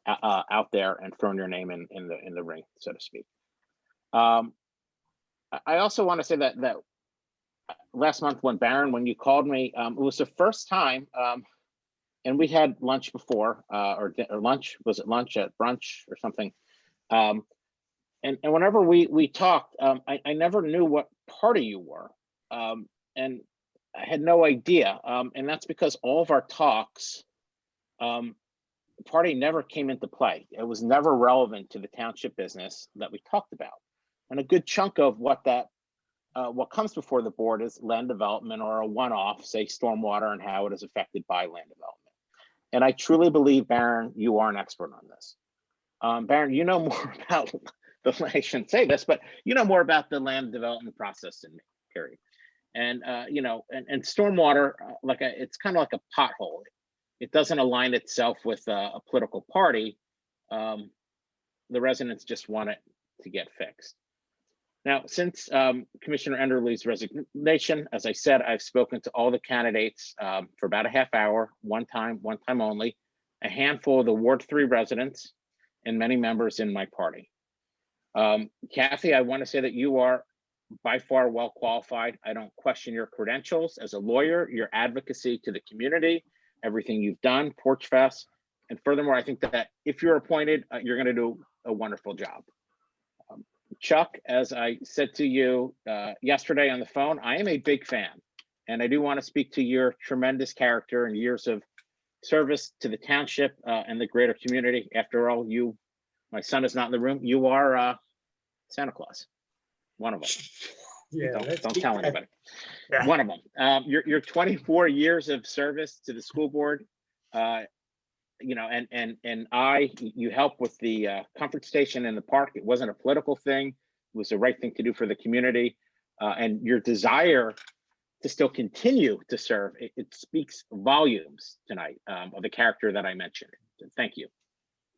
and throwing your name in the ring, so to speak. I also want to say that last month when Baron, when you called me, it was the first time, and we had lunch before, or lunch, was it lunch at brunch or something? And whenever we talked, I never knew what party you were. And I had no idea. And that's because all of our talks, party never came into play. It was never relevant to the township business that we talked about. And a good chunk of what comes before the board is land development or a one-off, say stormwater and how it is affected by land development. And I truly believe, Baron, you are an expert on this. Baron, you know more about I shouldn't say this, but you know more about the land development process than me, period. And you know, and stormwater, it's kind of like a pothole. It doesn't align itself with a political party. The residents just want it to get fixed. Now, since Commissioner Enderle's resignation, as I said, I've spoken to all the candidates for about a half hour, one time only, a handful of the Ward 3 residents, and many members in my party. Kathy, I want to say that you are by far well qualified. I don't question your credentials as a lawyer, your advocacy to the community, everything you've done, Porch Fest. And furthermore, I think that if you're appointed, you're going to do a wonderful job. Chuck, as I said to you yesterday on the phone, I am a big fan. And I do want to speak to your tremendous character and years of service to the township and the greater community. After all, my son is not in the room. You are Santa Claus, one of them. Yeah, Don't tell anybody. Yeah. One of them. Your 24 years of service to the school board, you know, and you helped with the comfort station in the park. It wasn't a political thing. It was the right thing to do for the community. And your desire to still continue to serve, it speaks volumes tonight of the character that I mentioned. So thank you.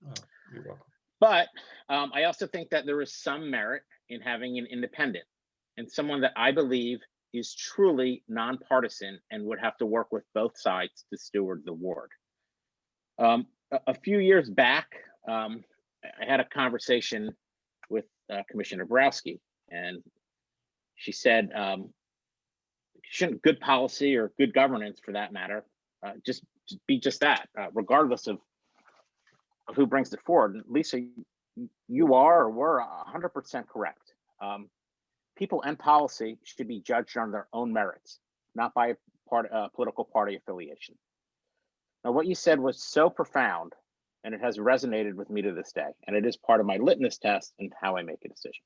Oh, you're welcome. But I also think that there is some merit in having an independent and someone that I believe is truly nonpartisan and would have to work with both sides to steward the ward. A few years back, I had a conversation with Commissioner Borowski, and she said, shouldn't good policy or good governance for that matter, just be just that, regardless of who brings it forward. And Lisa, you are or were 100% correct. People and policy should be judged on their own merits, not by political party affiliation. Now, what you said was so profound, and it has resonated with me to this day, and it is part of my litmus test and how I make a decision.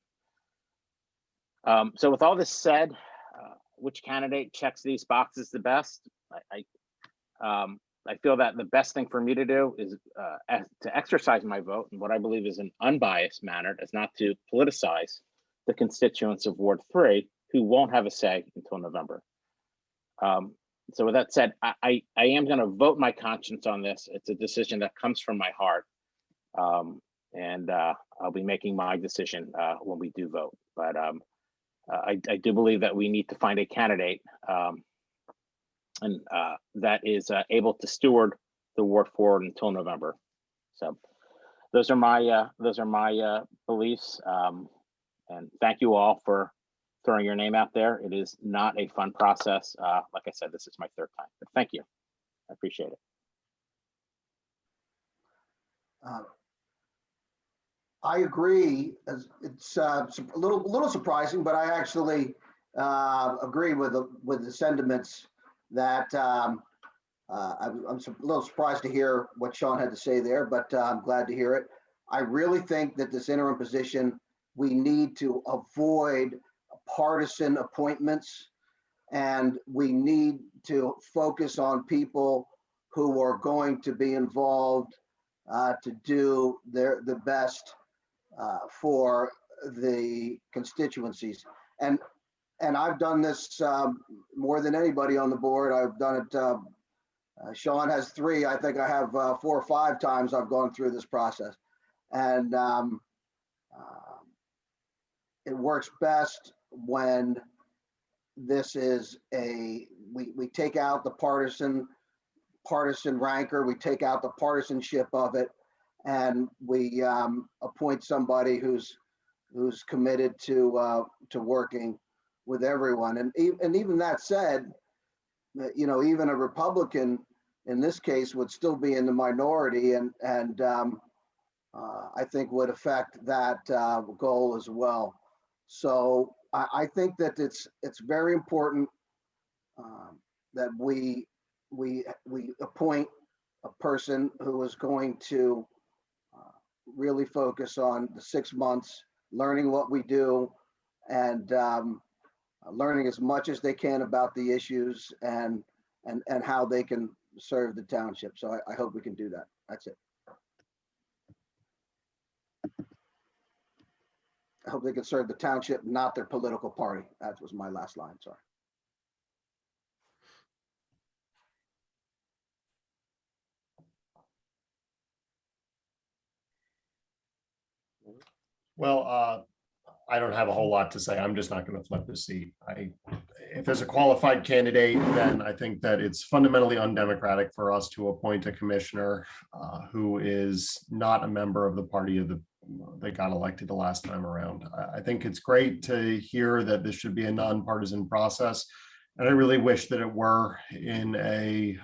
So with all this said, which candidate checks these boxes the best? I feel that the best thing for me to do is to exercise my vote in what I believe is an unbiased manner, is not to politicize the constituents of Ward 3 who won't have a say until November. So with that said, I am going to vote my conscience on this. It's a decision that comes from my heart. And I'll be making my decision when we do vote. But I do believe that we need to find a candidate and that is able to steward the ward forward until November. So those are my beliefs. And thank you all for throwing your name out there. It is not a fun process. Like I said, this is my third time, but thank you. I appreciate it. I agree. It's a little surprising, but I actually agree with the sentiments that I'm a little surprised to hear what Sean had to say there, but I'm glad to hear it. I really think that this interim position, we need to avoid partisan appointments, and we need to focus on people who are going to be involved to do the best for the constituencies. And I've done this more than anybody on the board. I've done it. Sean has 3. I think I have 4 or 5 times I've gone through this process. And it works best when this is we take out the partisan rancor, we take out the partisanship of it, and we appoint somebody who's committed to working with everyone. And even that said, you know, even a Republican in this case would still be in the minority, and I think would affect that goal as well. So I think that it's very important that we appoint a person who is going to really focus on the 6 months, learning what we do, and learning as much as they can about the issues and how they can serve the township. So I hope we can do that. That's it. I hope they can serve the township, not their political party. That was my last line, sorry. Well, I don't have a whole lot to say. I'm just not going to flip the seat. If there's a qualified candidate, then I think that it's fundamentally undemocratic for us to appoint a commissioner who is not a member of the party that got elected the last time around. I think it's great to hear that this should be a nonpartisan process, and I really wish that it were in a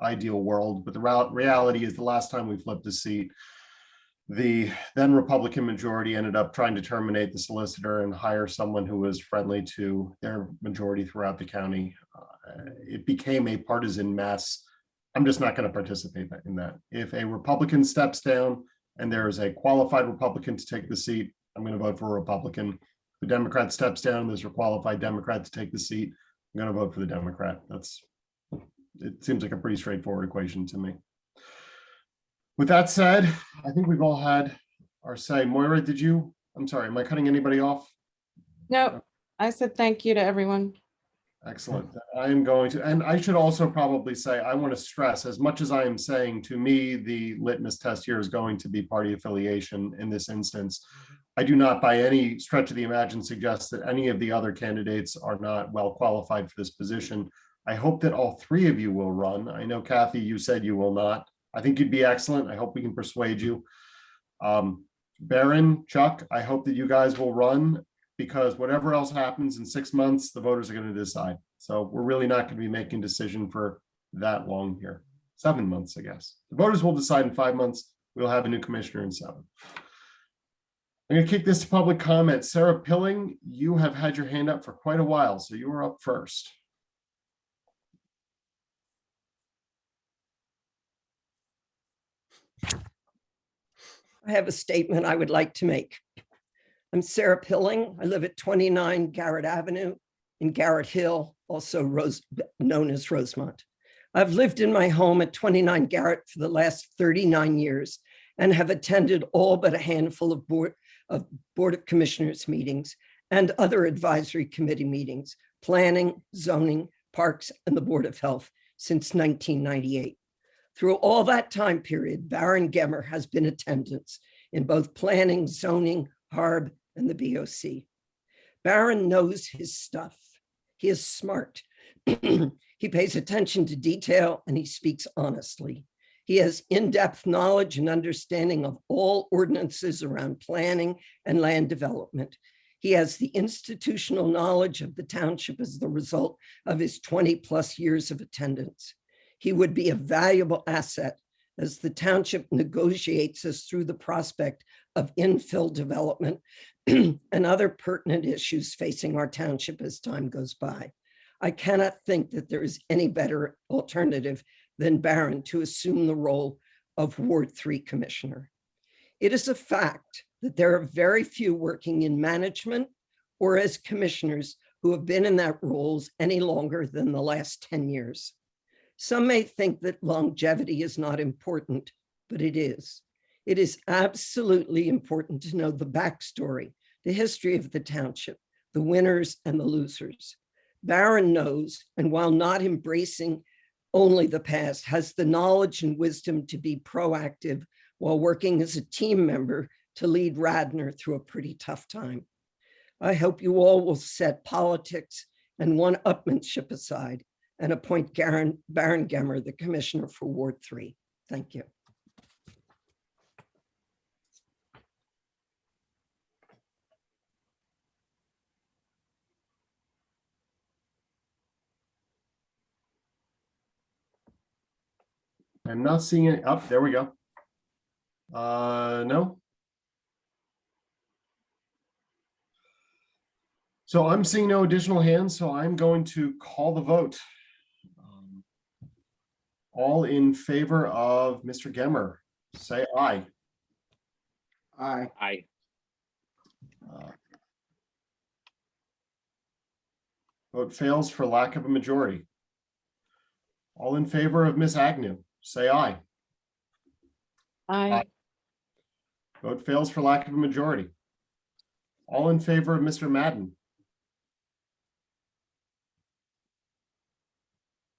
ideal world. But the reality is, the last time we flipped a seat, the then Republican majority ended up trying to terminate the solicitor and hire someone who was friendly to their majority throughout the county. It became a partisan mess. I'm just not going to participate in that. If a Republican steps down and there is a qualified Republican to take the seat, I'm going to vote for a Republican. If the Democrat steps down, there's a qualified Democrat to take the seat, I'm going to vote for the Democrat. It seems like a pretty straightforward equation to me. With that said, I think we've all had our say. Moira, I'm sorry, am I cutting anybody off? No, I said thank you to everyone. Excellent. I am going to, and I should also probably say, I want to stress, as much as I am saying, to me, the litmus test here is going to be party affiliation in this instance. I do not by any stretch of the imagination suggest that any of the other candidates are not well qualified for this position. I hope that all three of you will run. I know, Kathy, you said you will not. I think you'd be excellent. I hope we can persuade you. Baron, Chuck, I hope that you guys will run, because whatever else happens in 6 months, the voters are going to decide. So we're really not going to be making a decision for that long here. 7 months, I guess. The voters will decide in 5 months. We'll have a new commissioner in 7. I'm going to kick this to public comment. Sarah Pilling, you have had your hand up for quite a while, so you are up first. I have a statement I would like to make. I'm Sarah Pilling. I live at 29 Garrett Avenue in Garrett Hill, also known as Rosemont. I've lived in my home at 29 Garrett for the last 39 years and have attended all but a handful of Board of Commissioners meetings and other advisory committee meetings, planning, zoning, parks, and the Board of Health since 1998. Through all that time period, Baron Gemmer has been in attendance in both planning, zoning, HARB, and the BOC. Baron knows his stuff. He is smart. He pays attention to detail and he speaks honestly. He has in-depth knowledge and understanding of all ordinances around planning and land development. He has the institutional knowledge of the township as the result of his 20+ years of attendance. He would be a valuable asset as the township negotiates us through the prospect of infill development and other pertinent issues facing our township as time goes by. I cannot think that there is any better alternative than Baron to assume the role of Ward 3 Commissioner. It is a fact that there are very few working in management or as commissioners who have been in that roles any longer than the last 10 years. Some may think that longevity is not important, but it is. It is absolutely important to know the backstory, the history of the township, the winners and the losers. Baron knows, and while not embracing only the past, has the knowledge and wisdom to be proactive while working as a team member to lead Radnor through a pretty tough time. I hope you all will set politics and one-upmanship aside and appoint Baron Gemmer, the Commissioner for Ward 3. Thank you. I'm not seeing it. Up, there we go. No. So I'm seeing no additional hands, so I'm going to call the vote. All in favor of Mr. Gemmer, say aye. Aye. Aye. Vote fails for lack of a majority. All in favor of Ms. Agnew, say aye. Aye. Vote fails for lack of a majority. All in favor of Mr. Madden.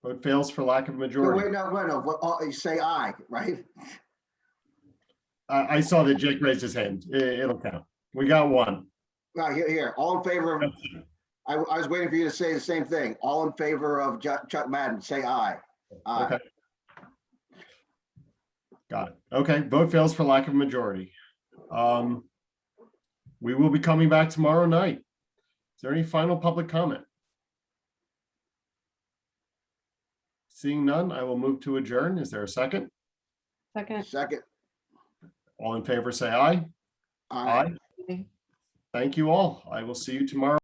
Vote fails for lack of a So majority. wait, no, you say aye, right? I saw that Jake raised his hand. It'll count. We got one. Right, here, all in favor of, I was waiting for you to say the same thing. All in favor of Chuck Madden, say aye. Aye. Okay. Got it. Okay, vote fails for lack of a majority. We will be coming back tomorrow night. Is there any final public comment? Seeing none, I will move to adjourn. Is there a second? Second. Second. All in favor, say aye. Aye. Thank you all. I will see you tomorrow.